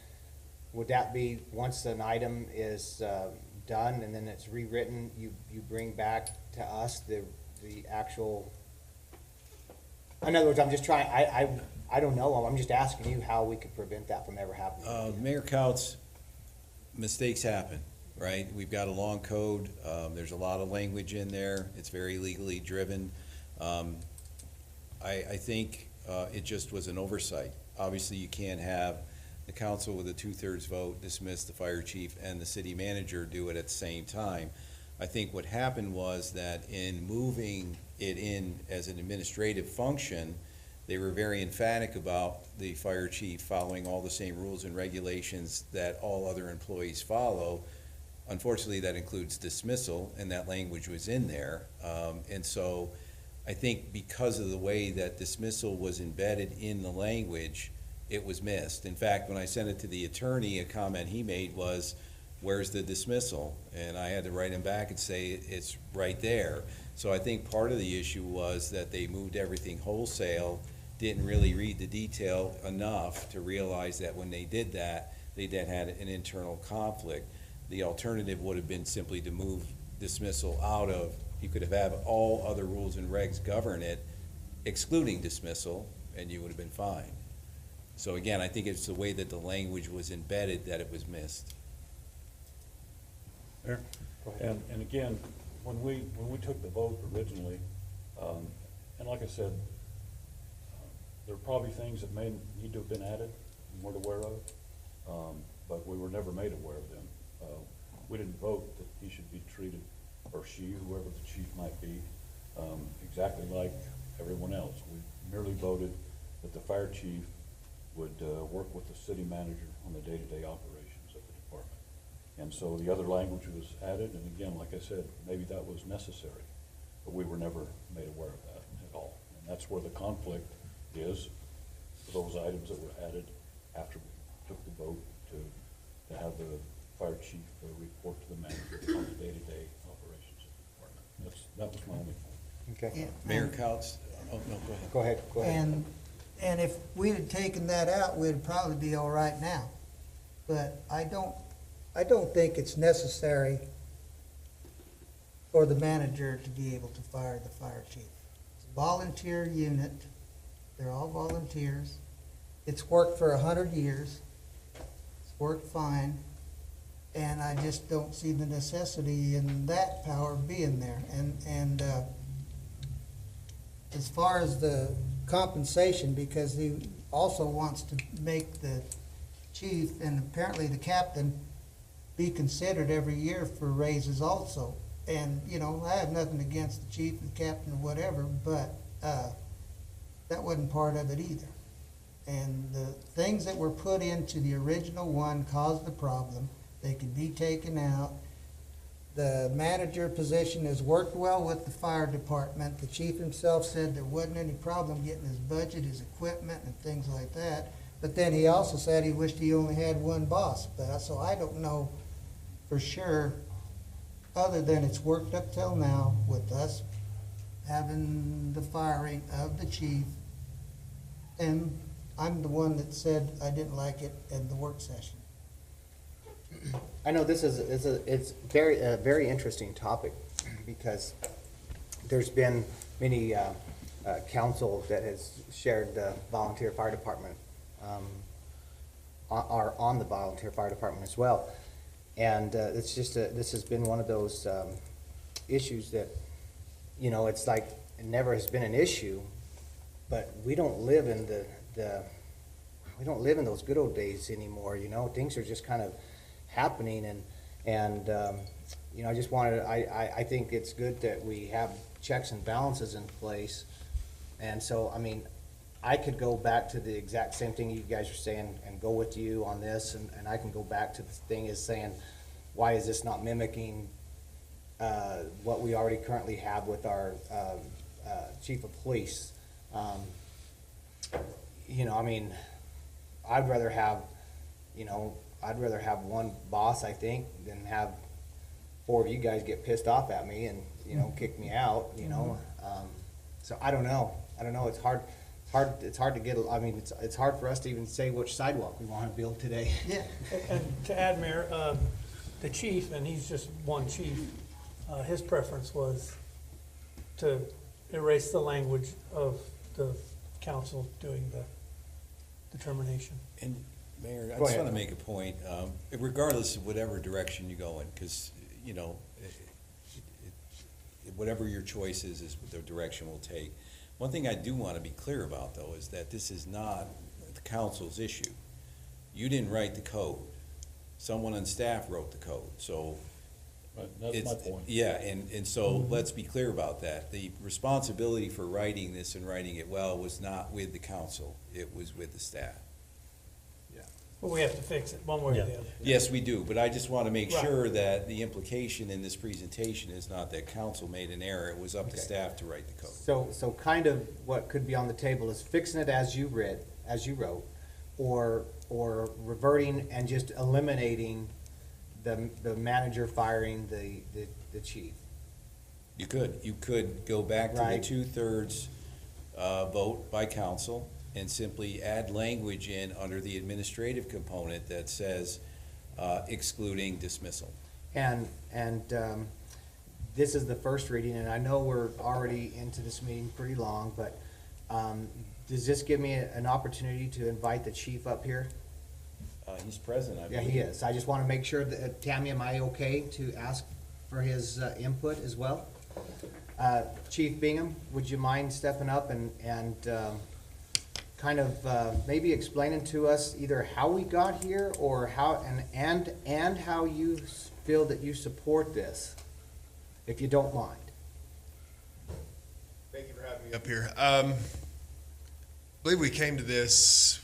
Would that be, once an item is done and then it's rewritten, you bring back to us the actual In other words, I'm just trying, I don't know, I'm just asking you how we could prevent that from ever happening. Mayor Couts, mistakes happen, right? We've got a long code, there's a lot of language in there, it's very legally driven. I think it just was an oversight. Obviously, you can't have the council with a 2/3 vote dismiss the fire chief and the city manager do it at the same time. I think what happened was that in moving it in as an administrative function, they were very emphatic about the fire chief following all the same rules and regulations that all other employees follow. Unfortunately, that includes dismissal, and that language was in there. And so I think because of the way that dismissal was embedded in the language, it was missed. In fact, when I sent it to the attorney, a comment he made was, where's the dismissal? And I had to write him back and say, it's right there. So I think part of the issue was that they moved everything wholesale, didn't really read the detail enough to realize that when they did that, they then had an internal conflict. The alternative would have been simply to move dismissal out of, you could have had all other rules and regs govern it, excluding dismissal, and you would have been fine. So again, I think it's the way that the language was embedded that it was missed. Mayor? And again, when we took the vote originally, and like I said, there are probably things that may need to have been added and weren't aware of, but we were never made aware of them. We didn't vote that he should be treated, or she, whoever the chief might be, exactly like everyone else. We merely voted that the fire chief would work with the city manager on the day-to-day operations of the department. And so the other language was added, and again, like I said, maybe that was necessary, but we were never made aware of that at all. And that's where the conflict is, for those items that were added after we took the vote to have the fire chief report to the manager on the day-to-day operations of the department. That was my only point. Okay. Mayor Couts, oh, no, go ahead. Go ahead. And if we had taken that out, we'd probably be all right now. But I don't think it's necessary for the manager to be able to fire the fire chief. It's a volunteer unit. They're all volunteers. It's worked for 100 years. It's worked fine. And I just don't see the necessity in that power being there. And as far as the compensation, because he also wants to make the chief and apparently the captain be considered every year for raises also. And, you know, I have nothing against the chief and the captain or whatever, but that wasn't part of it either. And the things that were put into the original one caused the problem. They could be taken out. The manager position has worked well with the fire department. The chief himself said there wasn't any problem getting his budget, his equipment, and things like that. But then he also said he wished he only had one boss. So I don't know for sure, other than it's worked up till now with us having the firing of the chief. And I'm the one that said I didn't like it in the work session. I know this is, it's a very interesting topic, because there's been many council that has shared the volunteer fire department, are on the volunteer fire department as well. And it's just, this has been one of those issues that, you know, it's like, it never has been an issue, but we don't live in we don't live in those good old days anymore, you know. Things are just kind of happening, and you know, I just wanted, I think it's good that we have checks and balances in place. And so, I mean, I could go back to the exact same thing you guys are saying and go with you on this, and I can go back to the thing is saying, why is this not mimicking what we already currently have with our chief of police? You know, I mean, I'd rather have one boss, I think, than have 4 of you guys get pissed off at me and, you know, kick me out, you know. So I don't know. It's hard to get, I mean, it's hard for us to even say which sidewalk we want to build today. Yeah. And to add, Mayor, the chief, and he's just one chief, his preference was to erase the language of the council doing the determination. And Mayor, I Go just ahead. want to make a point, regardless of whatever direction you go in, because, you know, whatever your choice is the direction we'll take. One thing I do want to be clear about, though, is that this is not the council's issue. You didn't write the code. Someone on staff wrote the code, so. Right, that's my point. Yeah, and so let's be clear about that. The responsibility for writing this and writing it well was not with the council, it was with the staff. But we have to fix it one way or the other. Yes, we do, but I just want to make Right. sure that the implication in this presentation is not that council made an error, it was up to Okay. staff to write the code. So kind of what could be on the table is fixing it as you wrote, or reverting and just eliminating the manager firing the chief. You could go back to the Right. 2/3 vote by council and simply add language in under the administrative component that says excluding dismissal. And this is the first reading, and I know we're already into this meeting pretty long, but does this give me an opportunity to invite the chief up here? He's present, I Yeah, believe. he is. I just want to make sure that, Tammy, am I okay to ask for his input as well? Chief Bingham, would you mind stepping up and kind of maybe explaining to us either how we got here or how, and how you feel that you support this, if you don't mind? Thank you for having me up here. I believe we came to this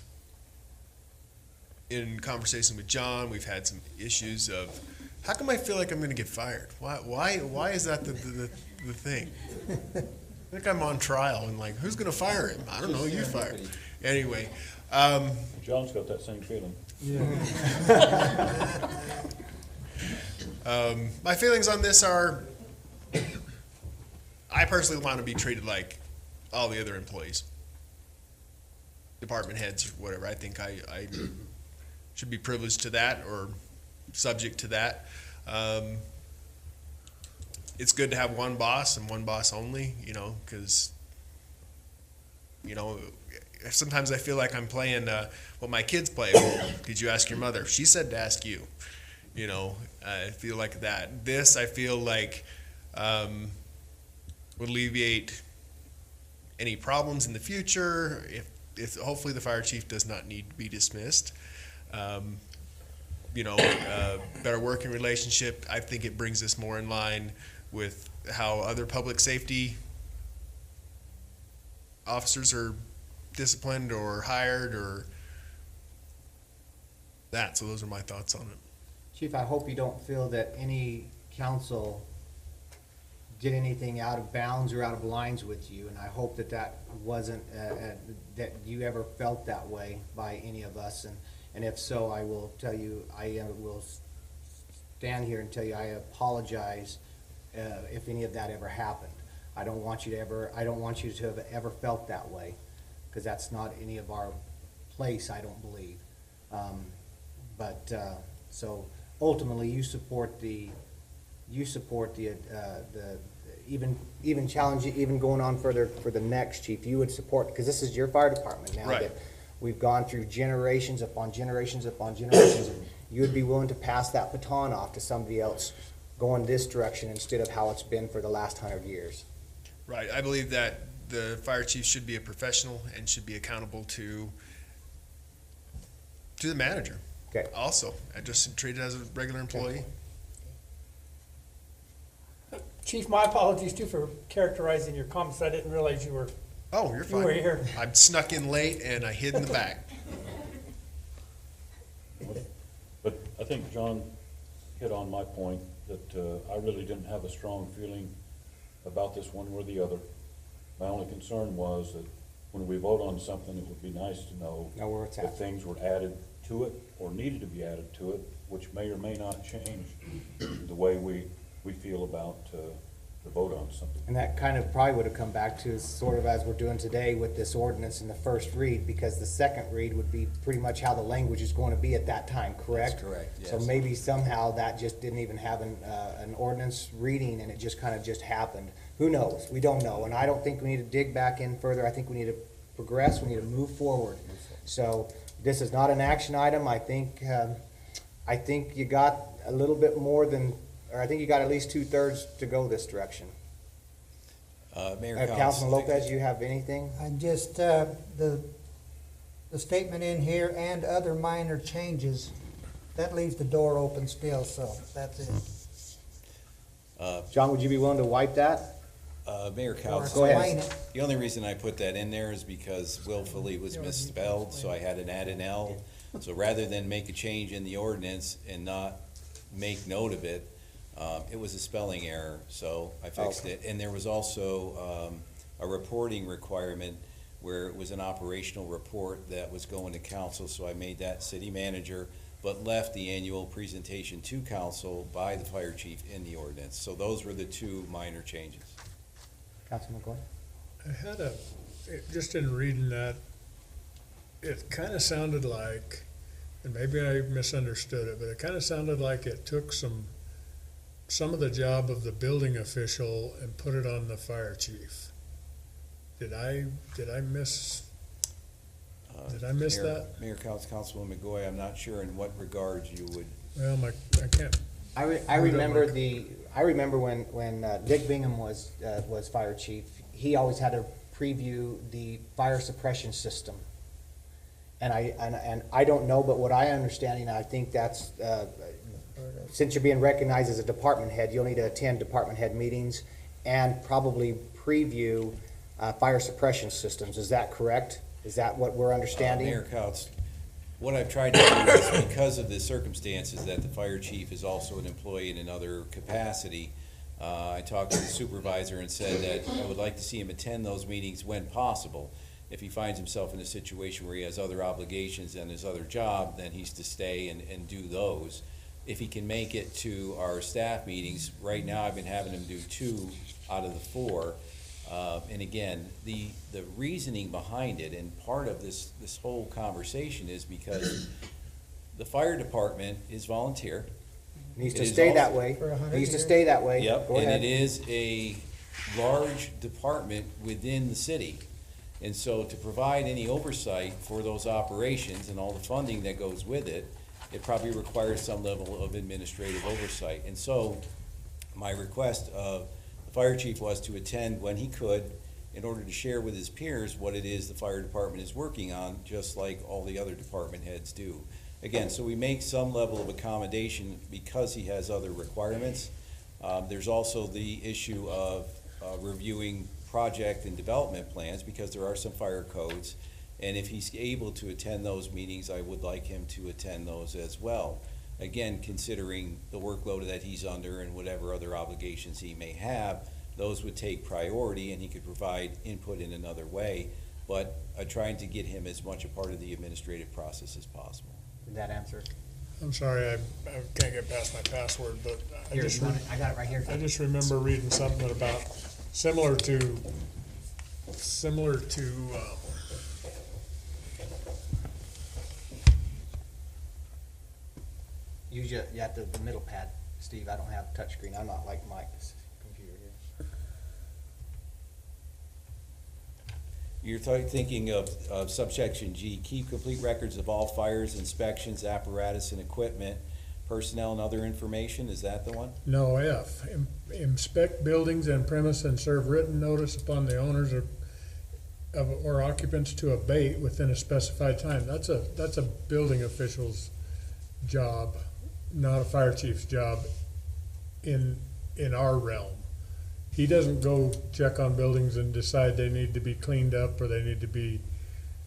in conversation with John. We've had some issues of, how come I feel like I'm going to get fired? Why is that the thing? I think I'm on trial and like, who's going to fire him? I don't know. You fire him. Anyway. John's got that same feeling. My feelings on this are, I personally want to be treated like all the other employees, department heads, or whatever. I think I should be privileged to that or subject to that. It's good to have one boss and one boss only, you know, because, you know, sometimes I feel like I'm playing what my kids play. Well, did you ask your mother? She said to ask you. You know, I feel like that. This, I feel like, would alleviate any problems in the future. If hopefully the fire chief does not need to be dismissed. You know, better working relationship. I think it brings us more in line with how other public safety officers are disciplined or hired or that. So those are my thoughts on it. Chief, I hope you don't feel that any council did anything out of bounds or out of lines with you, and I hope that that wasn't, that you ever felt that way by any of us, and if so, I will tell you, I will stand here and tell you I apologize if any of that ever happened. I don't want you to have ever felt that way, because that's not any of our place, I don't believe. So ultimately, you support the even challenge, even going on further for the next chief, you would support, because this is your fire department now. Right. That we've gone through generations upon generations upon generations, and you would be willing to pass that baton off to somebody else going this direction instead of how it's been for the last 100 years. Right. I believe that the fire chief should be a professional and should be accountable to the manager. Okay. Also, I just treat it as a regular employee. Chief, my apologies too for characterizing your comments. I didn't realize you were. Oh, you're fine. You were here. I snuck in late and I hid in the back. But I think John hit on my point that I really didn't have a strong feeling about this one or the other. My only concern was that when we vote on something, it would be nice to know Where it's if at. things were added to it or needed to be added to it, which may or may not change the way we feel about the vote on something. And that kind of probably would have come back to sort of as we're doing today with this ordinance in the first read, because the second read would be pretty much how the language is going to be at that time, correct? That's correct, yes. So maybe somehow that just didn't even have an ordinance reading and it just kind of just happened. Who knows? We don't know. And I don't think we need to dig back in further. I think we need to progress, we need to move forward. So this is not an action item. I think you got a little bit more than, or I think you got at least 2/3 to go this direction. Mayor Councilman Lopez, you have anything? I just, the statement in here, and other minor changes, that leaves the door open still, so that's it. John, would you be willing to wipe that? Mayor Or Council, explain it. the only reason I put that in there is because willfully was misspelled, so I had to add an L. So rather than make a change in the ordinance and not make note of it, it was a spelling error, so I fixed it. And there was also a reporting requirement where it was an operational report that was going to council, so I made that city manager, but left the annual presentation to council by the fire chief in the ordinance. So those were the two minor changes. Councilman McCoy? I had just in reading that, it kind of sounded like, and maybe I misunderstood it, but it kind of sounded like it took some of the job of the building official and put it on the fire chief. Did I miss that? Mayor Councilwoman McGoy, I'm not sure in what regards you would. Well, I can't. I remember when Dick Bingham was fire chief, he always had to preview the fire suppression system. And I don't know, but what I understand, and I think that's, since you're being recognized as a department head, you'll need to attend department head meetings and probably preview fire suppression systems. Is that correct? Is that what we're understanding? Mayor Couts, what I've tried to do is, because of the circumstances that the fire chief is also an employee in another capacity, I talked to the supervisor and said that I would like to see him attend those meetings when possible. If he finds himself in a situation where he has other obligations and his other job, then he's to stay and do those. If he can make it to our staff meetings, right now I've been having him do 2 out of the 4. And again, the reasoning behind it, and part of this whole conversation is because the fire department is volunteer. Needs to stay that way. Needs to stay that way. Yep, Go and ahead. it is a large department within the city. And so to provide any oversight for those operations and all the funding that goes with it, it probably requires some level of administrative oversight. And so my request of the fire chief was to attend when he could in order to share with his peers what it is the fire department is working on, just like all the other department heads do. Again, so we make some level of accommodation because he has other requirements. There's also the issue of reviewing project and development plans, because there are some fire codes. And if he's able to attend those meetings, I would like him to attend those as well. Again, considering the workload that he's under and whatever other obligations he may have, those would take priority and he could provide input in another way. But trying to get him as much a part of the administrative process as possible. Did that answer? I'm sorry, I can't get past my password, but Here, I got it right here. I just remember reading something about similar to Use you have the middle pad, Steve. I don't have touchscreen. I'm not like Mike's computer here. You're thinking of subsection G, keep complete records of all fires, inspections, apparatus and equipment, personnel and other information, is that the one? No, F, inspect buildings and premise and serve written notice upon the owners or occupants to abate within a specified time. That's a building official's job, not a fire chief's job in our realm. He doesn't go check on buildings and decide they need to be cleaned up or they need to be,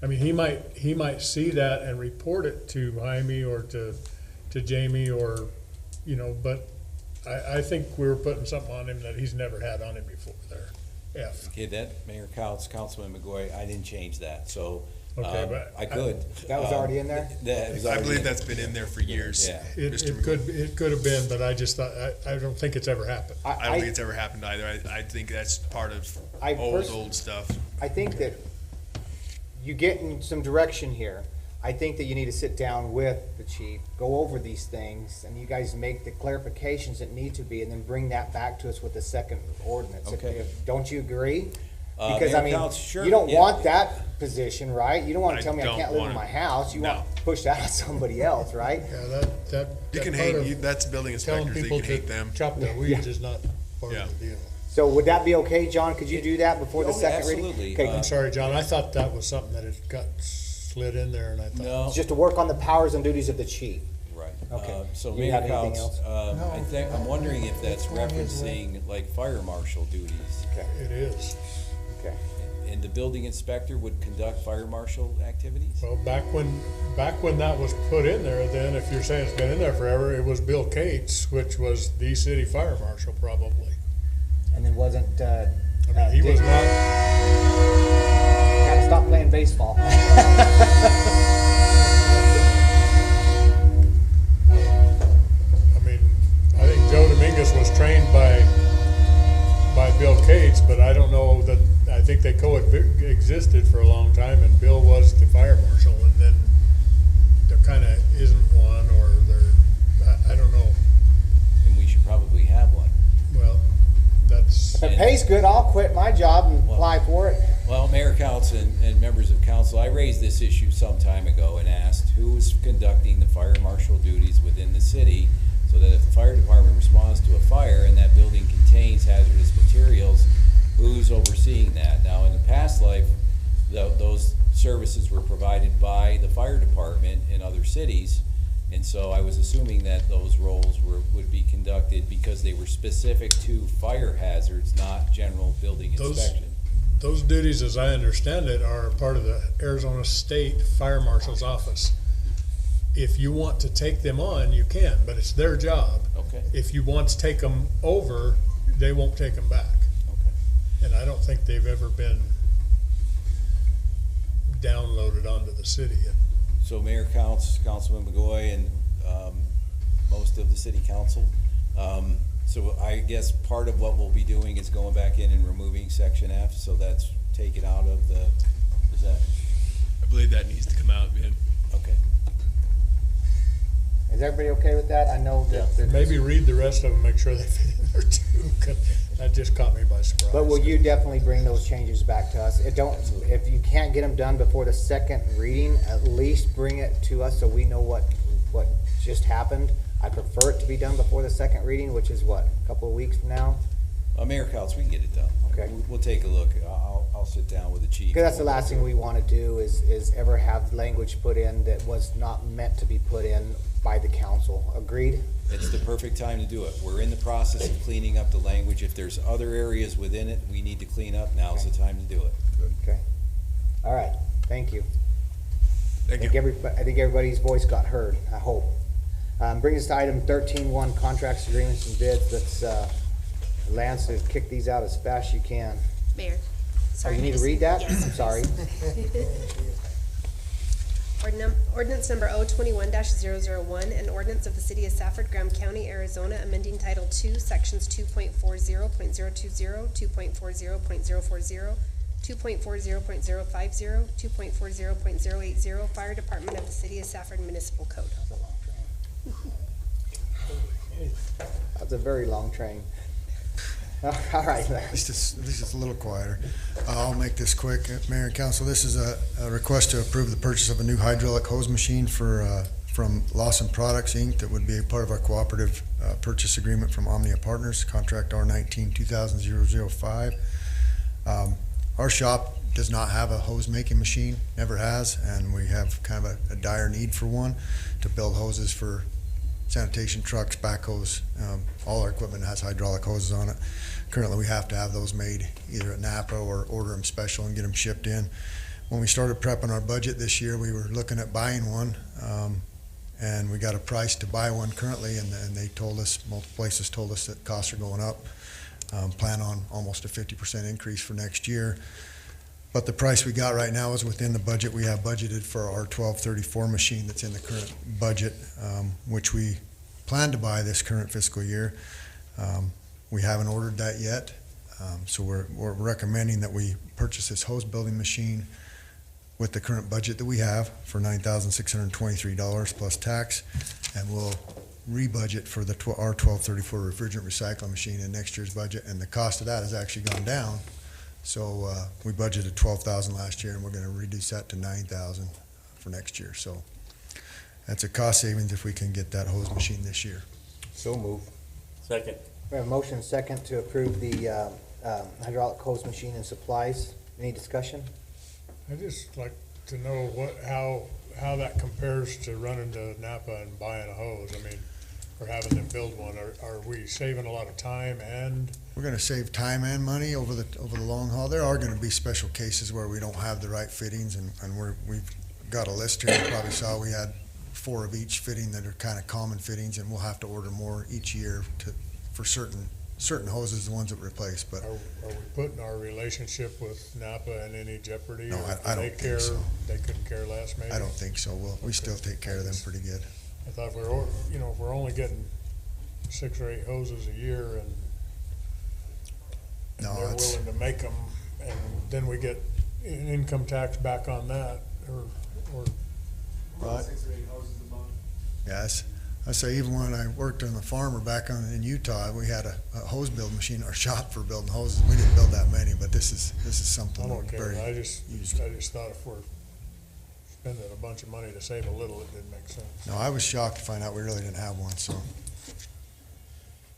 I mean, he might see that and report it to Jaime or to Jamie or, but I think we were putting something on him that he's never had on him before there. F. Okay, that, Mayor Couts, Councilman McGoy, I didn't change that, so Okay, but I could. That was already in there? That was I already believe in. that's been in there for years. Yeah. It could have been, but I just thought, I don't think it's ever happened. I don't think it's ever happened either. I think that's part of old stuff. I think that you getting some direction here. I think that you need to sit down with the chief, go over these things, and you guys make the clarifications that need to be, and then bring that back to us with the second ordinance. Okay. Don't you agree? Because, I Mayor mean, Couch, sure, you don't yeah. want that position, right? You don't wanna I tell me I don't can't live in want- my house. You no. want to push that on somebody else, right? Yeah, that. You can part hate, of that's building telling inspectors, they people can to hate them. chop their weeds is not part Yeah. of the deal. So would that be okay, John? Could you do that before the Oh, second reading? absolutely. Okay, I'm sorry, John, I thought that was something that had got slid in there, and I thought. No, just to work on the powers and duties of the chief. right. Okay. So You Mayor have anything Couch, else? I think, I'm wondering if that's referencing like fire marshal duties. Okay, It is. okay. And the building inspector would conduct fire marshal activities? Well, back when that was put in there, then, if you're saying it's been in there forever, it was Bill Cates, which was the city fire marshal probably. And then wasn't, I mean, he was not, gotta stop playing baseball. I mean, I think Joe Dominguez was trained by Bill Cates, but I don't know that, I think they coexisted for a long time, and Bill was the fire marshal, and then there kinda isn't one, or I don't know. And we should probably have one. Well, that's, If it pays good, I'll quit my job and apply for it. Well, Mayor Couch and members of council, I raised this issue some time ago and asked who is conducting the fire marshal duties within the city, so that if the fire department responds to a fire and that building contains hazardous materials, who's overseeing that? Now, in the past life, those services were provided by the fire department in other cities, and so I was assuming that those roles would be conducted because they were specific to fire hazards, not general building inspection. those duties, as I understand it, are part of the Arizona State Fire Marshal's office. If you want to take them on, you can, but it's their job. Okay, If you want to take them over, they won't take them back. okay. And I don't think they've ever been downloaded onto the city yet. So Mayor Couch, Councilman McGoy, and most of the city council. So I guess part of what we'll be doing is going back in and removing section F, so that's taken out of the, is that, I believe that needs to come out, man. okay. Is everybody okay with that? I know that. there's- Maybe read the rest of them, make sure they fit in there too, 'cause that just caught me by surprise. But will you definitely bring those changes back to us? If you can't get them done before the second reading, at least bring it to us so we know what just happened. I prefer it to be done before the second reading, which is what, a couple of weeks from now? Mayor Couch, we can get it done. Okay. We'll take a look. I'll sit down with the chief. Because that's the last thing we want to do is ever have language put in that was not meant to be put in by the council. Agreed? It's the perfect time to do it. We're in the process of cleaning up the language. If there's other areas within it we need to clean up, now's the time to do it. Okay. All right, thank you. Thank you. I think everybody's voice got heard, I hope. Brings us to item 13.1, contracts, agreements, and bids. Let's, Lance, kick these out as fast as you can. Mayor. Oh, sorry, you need to Mayor. read that? Yes. I'm sorry. Ordinance number 021-001, an ordinance of the city of Safford, Graham County, Arizona, amending Title II, Sections 2.40.020, 2.40.040, 2.40.050, 2.40.080, Fire Department of the City of Safford Municipal Code. That's a very long train. All right, At least it's a little quieter. I'll make this quick. Mayor and Council, this is a request to approve the purchase of a new hydraulic hose machine from Lawson Products, Inc. That would be a part of our cooperative purchase agreement from Omnia Partners, contract R19-2000-05. Our shop does not have a hose making machine, never has, and we have kind of a dire need for one to build hoses for sanitation trucks, backhoes. All our equipment has hydraulic hoses on it. Currently, we have to have those made either at Napa or order them special and get them shipped in. When we started prepping our budget this year, we were looking at buying one, and we got a price to buy one currently, and they told us, multiple places told us that costs are going up. Plan on almost a 50% increase for next year. But the price we got right now is within the budget we have budgeted for our 1234 machine that's in the current budget, which we plan to buy this current fiscal year. We haven't ordered that yet, so we're recommending that we purchase this hose building machine with the current budget that we have for $9,623 plus tax, and we'll re-budget for our 1234 refrigerant recycling machine in next year's budget, and the cost of that has actually gone down. So, we budgeted 12,000 last year, and we're gonna reduce that to 9,000 for next year, so that's a cost savings if we can get that hose machine this year. So move. Second. We have a motion and second to approve the hydraulic hose machine and supplies. Any discussion? I'd just like to know how that compares to running to Napa and buying a hose. I mean, or having them build one. Are we saving a lot of time and? We're gonna save time and money over the long haul. There are gonna be special cases where we don't have the right fittings, and we've got a list here. You probably saw we had 4 of each fitting that are kind of common fittings, and we'll have to order more each year for certain hoses, the ones that replace, but. Are we putting our relationship with Napa in any jeopardy? No, or I do don't they care? think so. They couldn't care less, maybe? I don't think so. We still take care of them pretty good. I thought if we're only getting 6 or 8 hoses a year and No, they're it's, willing to make them, and then we get an income tax back on that, or but, yes, I say even when I worked on the farmer back in Utah, we had a hose build machine, our shop for building hoses. We didn't build that many, but this is something I that don't we're care. very I just used to. thought if we're spending a bunch of money to save a little, it didn't make sense. No, I was shocked to find out we really didn't have one, so.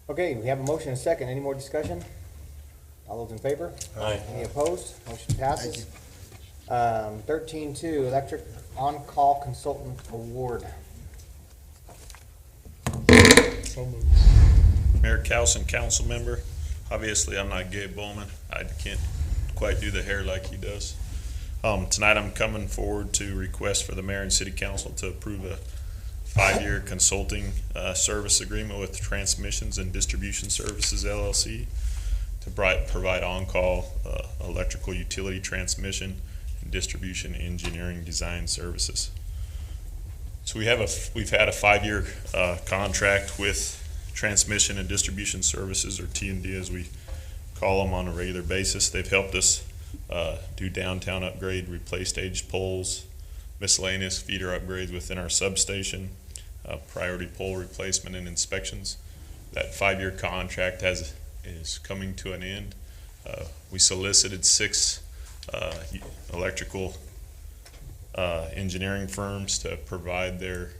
Okay, we have a motion and a second. Any more discussion? All those in favor? Aye. Any opposed? Motion passes. 13.2, electric on-call consultant award. So moved. Mayor Cowson, council member. Obviously, I'm not Gabe Bowman. I can't quite do the hair like he does. Tonight, I'm coming forward to request for the mayor and city council to approve a 5-year consulting service agreement with Transmissions and Distribution Services LLC to provide on-call electrical utility transmission and distribution engineering design services. So we've had a 5-year contract with Transmission and Distribution Services, or T&D as we call them, on a regular basis. They've helped us do downtown upgrade, replace stage poles, miscellaneous feeder upgrades within our substation, priority pole replacement and inspections. That 5-year contract is coming to an end. We solicited 6 electrical engineering firms to provide their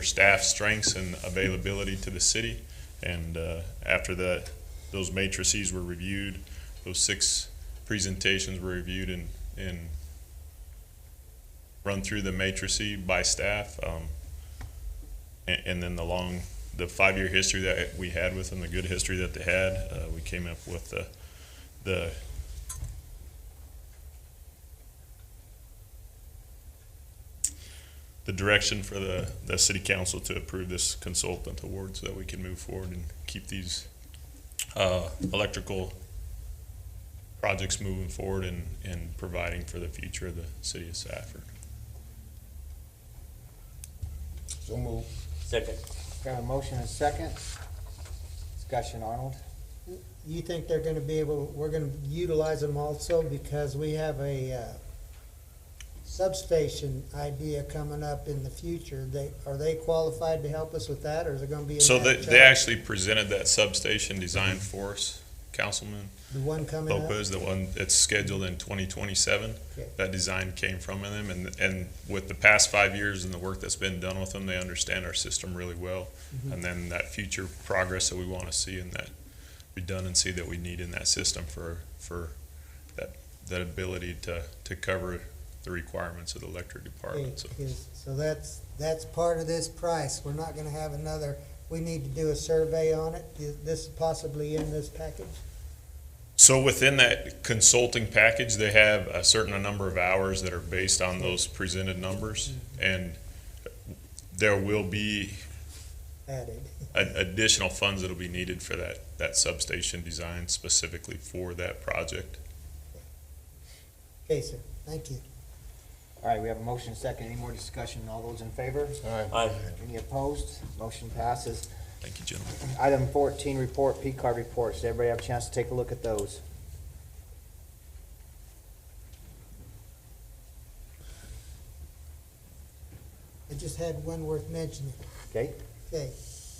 staff strengths and availability to the city. And after those matrices were reviewed, those 6 presentations were reviewed and run through the matrices by staff. And then the 5-year history that we had with them, the good history that they had, we came up with the direction for the city council to approve this consultant award so that we can move forward and keep these electrical projects moving forward and providing for the future of the city of Safford. So move. Second. Got a motion and a second. Discussion, Arnold? You think they're gonna be able, we're gonna utilize them also because we have a substation idea coming up in the future. Are they qualified to help us with that, or is it gonna be? So they actually presented that substation design for us, Councilman The one coming up? Lopez, the one that's scheduled in 2027. Okay. That design came from them, and with the past 5 years and the work that's been done with them, they understand our system really well. Mhm. And then that future progress that we want to see and that redundancy that we need in that system for that ability to cover the requirements of the electric department. So that's part of this price. We're not gonna have another, we need to do a survey on it. Is this possibly in this package? So within that consulting package, they have a certain number of hours that are based on those presented numbers, and there will be Added. additional funds that'll be needed for that substation design specifically for that project. Okay, sir, thank you. All right, we have a motion and a second. Any more discussion? All those in favor? Aye. Any opposed? Motion passes. Thank you, gentlemen. Item 14, report, P-card reports. Did everybody have a chance to take a look at those? I just had one worth mentioning. Okay? Okay,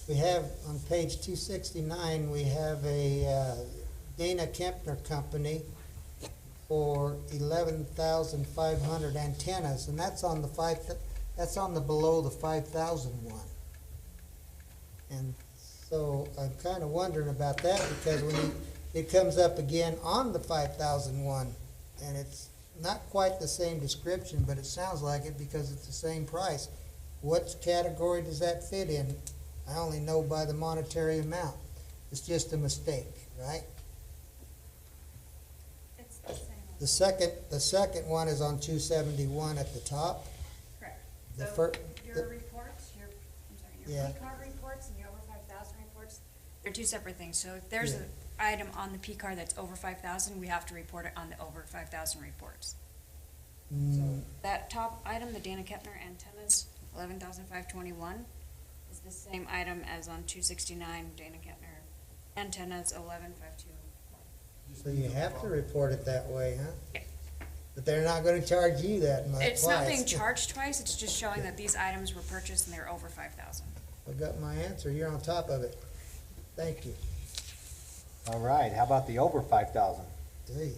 We have, on page 269, we have a Dana Kempner Company for 11,500 antennas, and that's on the below the 5,000 one. And so I'm kind of wondering about that, because when it comes up again on the 5,000 one, and it's not quite the same description, but it sounds like it because it's the same price. What category does that fit in? I only know by the monetary amount. It's just a mistake, right? It's the same. The second one is on 271 at the top. Correct. The So your reports, your Yeah. P-card reports and your over 5,000 reports, they're two separate things. So if there's an item on the P-card that's over 5,000, we have to report it on the over 5,000 reports. So that top item, the Dana Kepner antennas, 11,521, is the same item as on 269 Dana Kepner antennas, 11,521. So you have to report it that way, huh? Yeah. But they're not gonna charge you that much. It's not being charged twice, it's just showing that these items were purchased and they're over 5,000. I got my answer. You're on top of it. Thank you. All right, how about the over 5,000? Gee.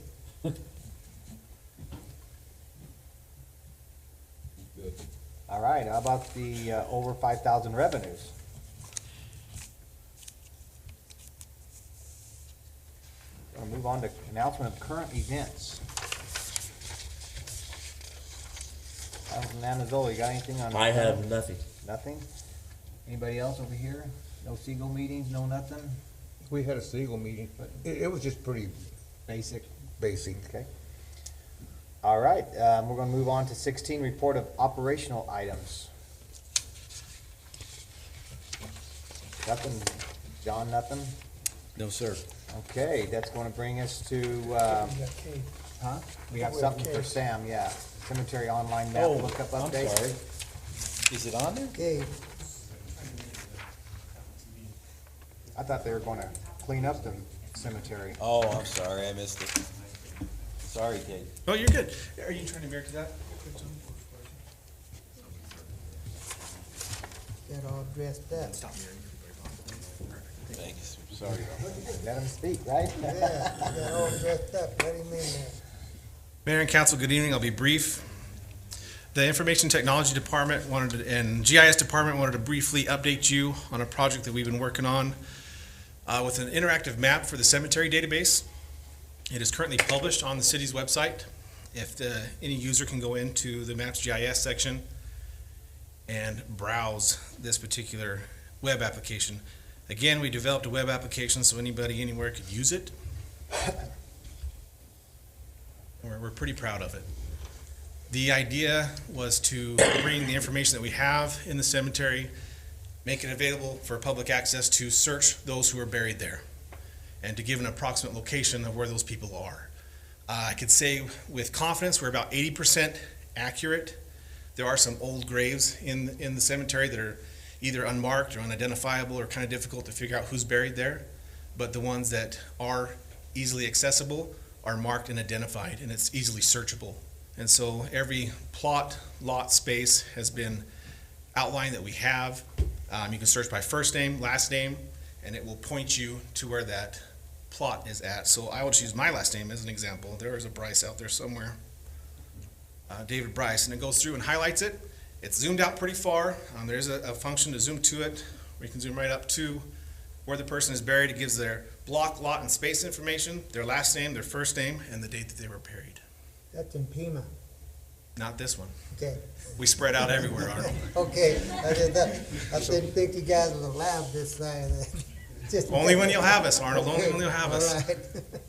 All right, how about the over 5,000 revenues? We'll move on to announcement of current events. Councilman Anazoli, you got anything on? I have nothing. Nothing? Anybody else over here? No Seagull meetings, no nothing? We had a Seagull meeting, but it was just pretty Basic? basic. Okay. All right, we're gonna move on to 16, report of operational items. Nothing, John, nothing? No, sir. Okay, that's gonna bring us to, huh? We got We have something for Kate. Sam, yeah. Cemetery online map Oh, lookup I'm update. sorry. Is it on there? Okay, I thought they were gonna clean up the cemetery. Oh, I'm sorry, I missed it. Sorry, Kate. Oh, you're good. Are you trying to mirror to that? get all dressed up. Stop mirroring. Thanks, sorry. Let him speak, right? Yeah, get all dressed up. Let him in there. Mayor and council, good evening. I'll be brief. The Information Technology Department and GIS Department wanted to briefly update you on a project that we've been working on with an interactive map for the cemetery database. It is currently published on the city's website. If any user can go into the Maps GIS section and browse this particular web application. Again, we developed a web application so anybody anywhere could use it. We're pretty proud of it. The idea was to bring the information that we have in the cemetery, make it available for public access to search those who are buried there, and to give an approximate location of where those people are. I could say with confidence we're about 80% accurate. There are some old graves in the cemetery that are either unmarked or unidentifiable or kind of difficult to figure out who's buried there, but the ones that are easily accessible are marked and identified, and it's easily searchable. And so every plot, lot, space has been outlined that we have. You can search by first name, last name, and it will point you to where that plot is at. So I will just use my last name as an example. There is a Bryce out there somewhere, David Bryce, and it goes through and highlights it. It's zoomed out pretty far. There's a function to zoom to it, where you can zoom right up to where the person is buried. It gives their block, lot, and space information, their last name, their first name, and the date that they were buried. That's in Pima. Not this one. Okay. We spread out everywhere, Arnold. Okay, I didn't think you guys would allow this side of that. Just Only when you'll have us, Arnold, only when you'll have us. All right. But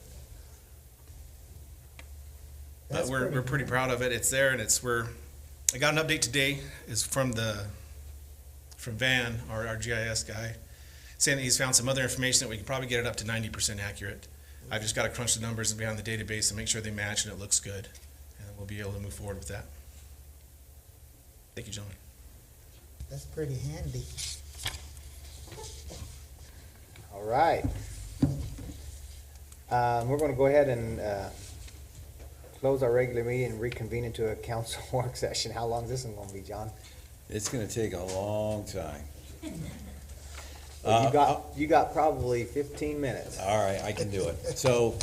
That's we're pretty proud of it. It's there, and I got an update today, is from Van, our GIS guy, saying that he's found some other information that we can probably get it up to 90% accurate. I've just got to crunch the numbers and be on the database and make sure they match and it looks good. And we'll be able to move forward with that. Thank you, gentlemen. That's pretty handy. All right. We're gonna go ahead and close our regular meeting and reconvene into a council work session. How long is this one gonna be, John? It's gonna take a long time. Well, you got probably 15 minutes. All right, I can do it. So,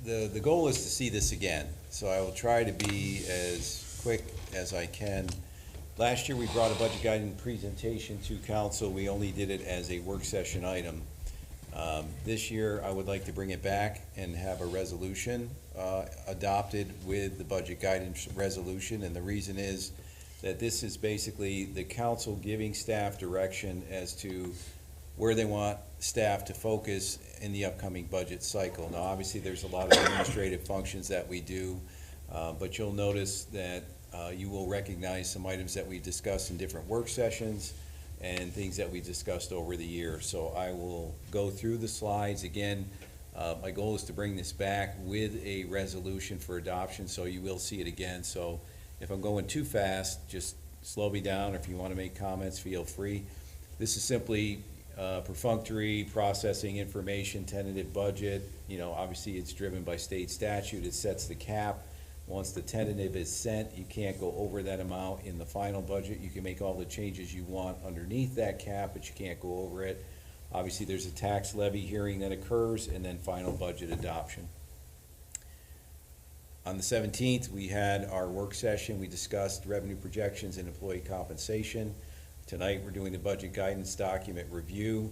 the goal is to see this again, so I will try to be as quick as I can. Last year, we brought a budget guidance presentation to council. We only did it as a work session item. This year, I would like to bring it back and have a resolution adopted with the budget guidance resolution, and the reason is that this is basically the council giving staff direction as to where they want staff to focus in the upcoming budget cycle. Now, obviously, there's a lot of administrative functions that we do, but you'll notice that you will recognize some items that we discussed in different work sessions and things that we discussed over the year. So I will go through the slides. Again, my goal is to bring this back with a resolution for adoption, so you will see it again. So if I'm going too fast, just slow me down. If you want to make comments, feel free. This is simply perfunctory, processing information, tentative budget. You know, obviously it's driven by state statute. It sets the cap. Once the tentative is sent, you can't go over that amount in the final budget. You can make all the changes you want underneath that cap, but you can't go over it. Obviously, there's a tax levy hearing that occurs, and then final budget adoption. On the 17th, we had our work session. We discussed revenue projections and employee compensation. Tonight, we're doing the budget guidance document review.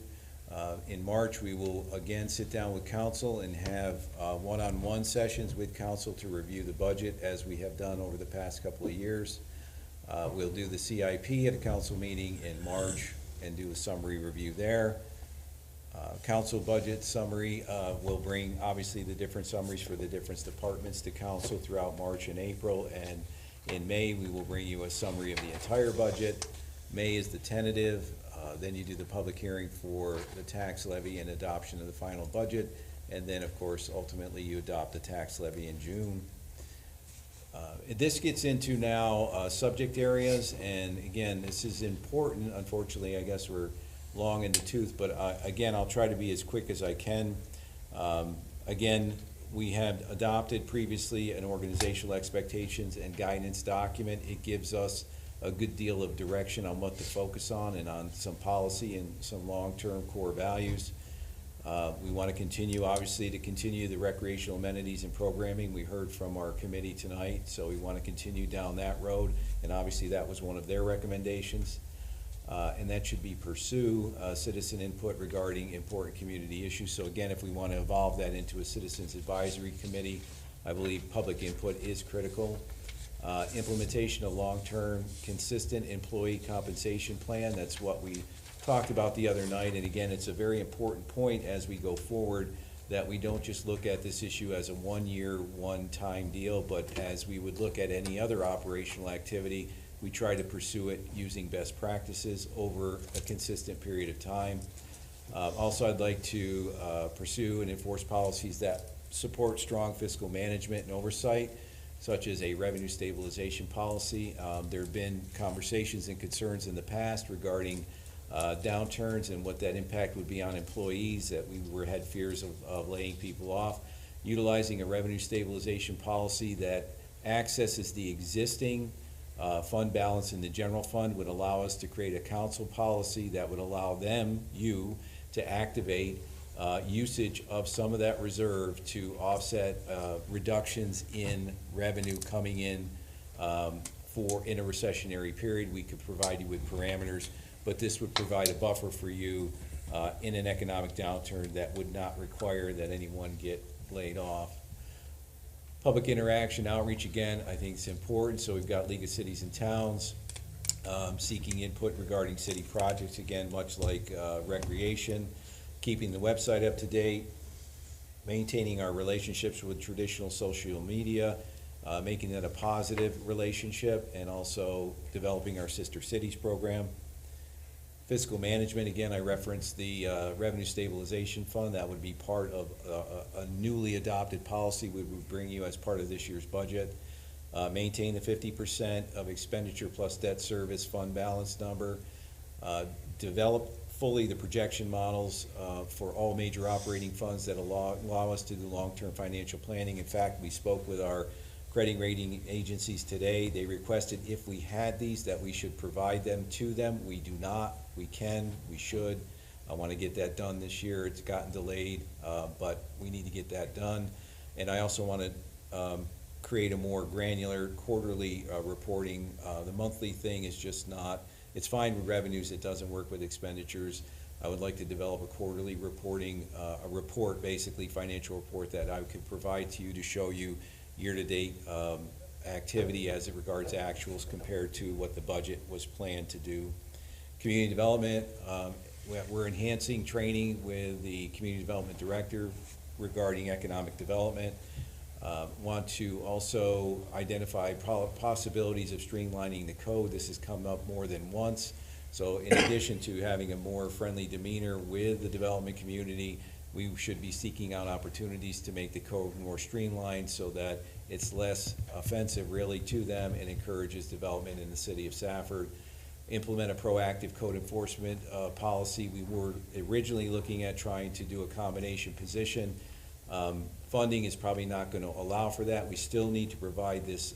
In March, we will again sit down with council and have one-on-one sessions with council to review the budget, as we have done over the past couple of years. We'll do the CIP at a council meeting in March and do a summary review there. Council budget summary will bring, obviously, the different summaries for the different departments to council throughout March and April, and in May, we will bring you a summary of the entire budget. May is the tentative. Then you do the public hearing for the tax levy and adoption of the final budget, and then, of course, ultimately, you adopt the tax levy in June. This gets into now subject areas, and again, this is important. Unfortunately, I guess we're long in the tooth, but again, I'll try to be as quick as I can. Again, we had adopted previously an organizational expectations and guidance document. It gives us a good deal of direction on what to focus on and on some policy and some long-term core values. We want to continue, obviously, to continue the recreational amenities and programming. We heard from our committee tonight, so we want to continue down that road, and obviously that was one of their recommendations. And that should be pursue citizen input regarding important community issues. So again, if we want to evolve that into a citizens advisory committee, I believe public input is critical. Implementation of long-term consistent employee compensation plan. That's what we talked about the other night. And again, it's a very important point as we go forward that we don't just look at this issue as a one-year, one-time deal, but as we would look at any other operational activity, we try to pursue it using best practices over a consistent period of time. Also, I'd like to pursue and enforce policies that support strong fiscal management and oversight, such as a revenue stabilization policy. There have been conversations and concerns in the past regarding downturns and what that impact would be on employees, that we had fears of laying people off. Utilizing a revenue stabilization policy that accesses the existing fund balance in the general fund would allow us to create a council policy that would allow you, to activate usage of some of that reserve to offset reductions in revenue coming in in a recessionary period. We could provide you with parameters, but this would provide a buffer for you in an economic downturn that would not require that anyone get laid off. Public interaction, outreach, again, I think it's important. So we've got League of Cities and Towns seeking input regarding city projects, again, much like recreation, keeping the website up to date, maintaining our relationships with traditional social media, making that a positive relationship, and also developing our Sister Cities program. Fiscal management, again, I referenced the Revenue Stabilization Fund. That would be part of a newly adopted policy we would bring you as part of this year's budget. Maintain the 50% of expenditure plus debt service fund balance number. Develop fully the projection models for all major operating funds that allow us to do long-term financial planning. In fact, we spoke with our credit rating agencies today. They requested if we had these, that we should provide them to them. We do not. We can, we should. I want to get that done this year. It's gotten delayed, but we need to get that done. And I also want to create a more granular quarterly reporting. The monthly thing is just not, it's fine with revenues, it doesn't work with expenditures. I would like to develop a quarterly reporting, a report, basically financial report that I could provide to you to show you year-to-date activity as it regards actuals compared to what the budget was planned to do. Community development, we're enhancing training with the community development director regarding economic development. Want to also identify possibilities of streamlining the code. This has come up more than once. So in addition to having a more friendly demeanor with the development community, we should be seeking out opportunities to make the code more streamlined so that it's less offensive really to them and encourages development in the city of Safford. Implement a proactive code enforcement policy. We were originally looking at trying to do a combination position. Funding is probably not going to allow for that. We still need to provide this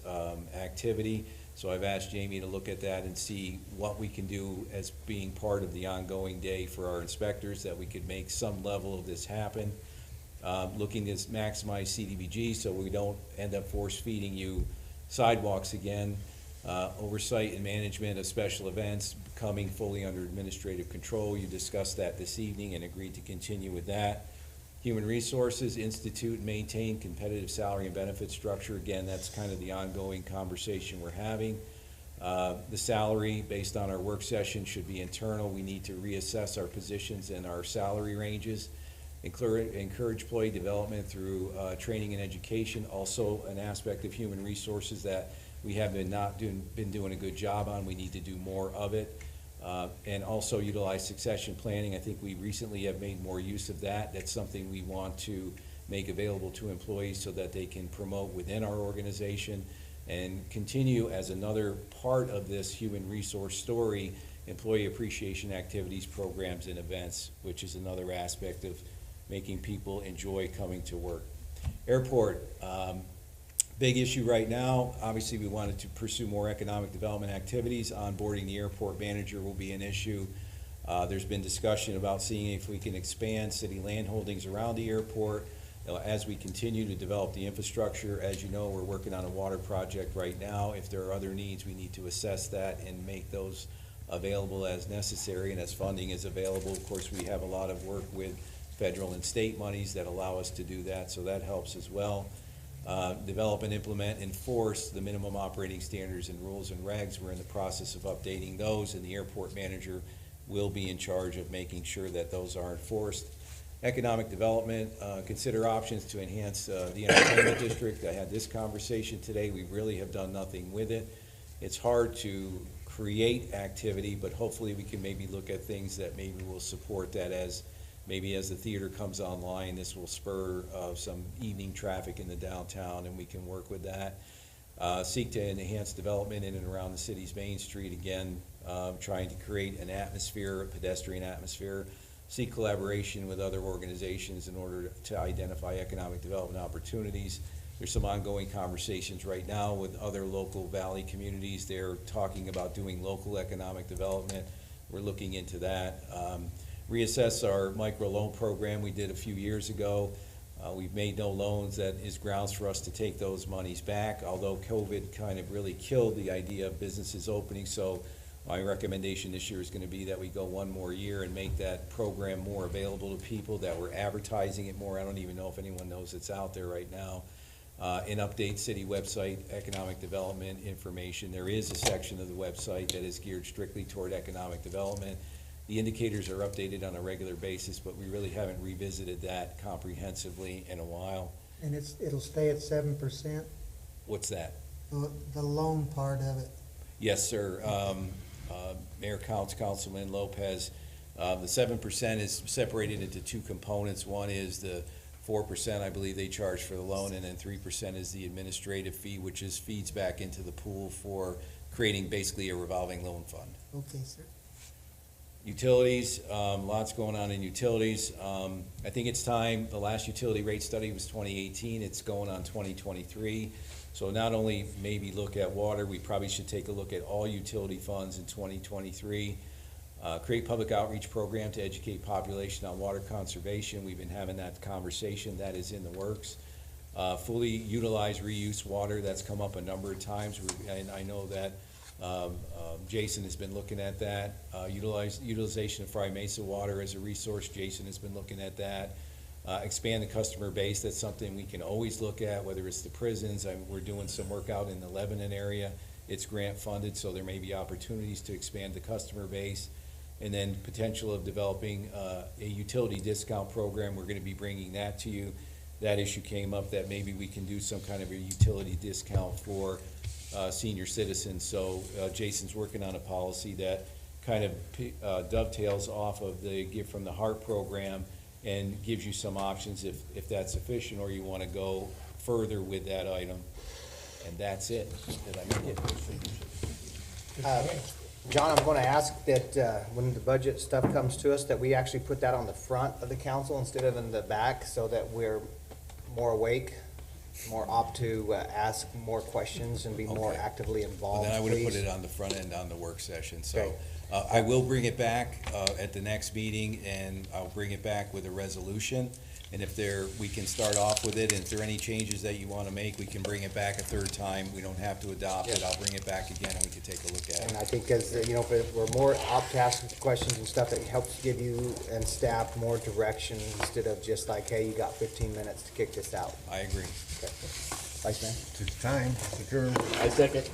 activity. So I've asked Jamie to look at that and see what we can do as being part of the ongoing day for our inspectors, that we could make some level of this happen. Looking to maximize CDBG so we don't end up force feeding you sidewalks again. Oversight and management of special events coming fully under administrative control. You discussed that this evening and agreed to continue with that. Human resources, institute and maintain competitive salary and benefit structure. Again, that's kind of the ongoing conversation we're having. The salary based on our work session should be internal. We need to reassess our positions and our salary ranges. Encourage employee development through training and education. Also an aspect of human resources that we have been doing a good job on. We need to do more of it. And also utilize succession planning. I think we recently have made more use of that. That's something we want to make available to employees so that they can promote within our organization and continue as another part of this human resource story, employee appreciation activities, programs, and events, which is another aspect of making people enjoy coming to work. Airport, big issue right now. Obviously, we wanted to pursue more economic development activities. Onboarding the airport manager will be an issue. There's been discussion about seeing if we can expand city land holdings around the airport. As we continue to develop the infrastructure, as you know, we're working on a water project right now. If there are other needs, we need to assess that and make those available as necessary and as funding is available. Of course, we have a lot of work with federal and state monies that allow us to do that, so that helps as well. Develop and implement, enforce the minimum operating standards and rules and regs. We're in the process of updating those, and the airport manager will be in charge of making sure that those are enforced. Economic development, consider options to enhance the entertainment district. I had this conversation today. We really have done nothing with it. It's hard to create activity, but hopefully we can maybe look at things that maybe will support that. As maybe as the theater comes online, this will spur some evening traffic in the downtown, and we can work with that. Seek to enhance development in and around the city's Main Street, again, trying to create an atmosphere, a pedestrian atmosphere. Seek collaboration with other organizations in order to identify economic development opportunities. There's some ongoing conversations right now with other local valley communities. They're talking about doing local economic development. We're looking into that. Reassess our micro loan program we did a few years ago. We've made no loans. That is grounds for us to take those monies back, although COVID kind of really killed the idea of businesses opening. So my recommendation this year is going to be that we go one more year and make that program more available to people, that we're advertising it more. I don't even know if anyone knows it's out there right now. And update city website economic development information. There is a section of the website that is geared strictly toward economic development. The indicators are updated on a regular basis, but we really haven't revisited that comprehensively in a while. And it'll stay at 7%? What's that? The loan part of it. Yes, sir. Mayor Councilman Lopez, the 7% is separated into two components. One is the 4% I believe they charge for the loan, and then 3% is the administrative fee, which feeds back into the pool for creating basically a revolving loan fund. Okay, sir. Utilities, lots going on in utilities. I think it's time. The last utility rate study was 2018. It's going on 2023. So not only maybe look at water, we probably should take a look at all utility funds in 2023. Create public outreach program to educate population on water conservation. We've been having that conversation. That is in the works. Fully utilize reuse water. That's come up a number of times, and I know that Jason has been looking at that. Utilization of Fry Mesa water as a resource. Jason has been looking at that. Expand the customer base. That's something we can always look at, whether it's the prisons. We're doing some work out in the Lebanon area. It's grant funded, so there may be opportunities to expand the customer base. And then potential of developing a utility discount program. We're going to be bringing that to you. That issue came up that maybe we can do some kind of a utility discount for senior citizens. So Jason's working on a policy that kind of dovetails off of the Give from the Heart program and gives you some options if that's sufficient or you want to go further with that item. And that's it. Did I make it? John, I'm going to ask that when the budget stuff comes to us, that we actually put that on the front of the council instead of in the back, so that we're more awake, more apt to ask more questions and be more Okay. actively involved. Well, then I would have put please. it on the front end on the work session. So Okay. I will bring it back at the next meeting, and I'll bring it back with a resolution. And if we can start off with it, and if there are any changes that you want to make, we can bring it back a third time. We don't have to adopt it. Yeah. I'll bring it back again, and we can take a look at And it. I think if we're more apt to ask questions and stuff, it helps give you and staff more direction instead of just like, hey, you got 15 minutes to kick this out. I agree. Okay. Vice Mayor? It's time, it's adjourned. I second.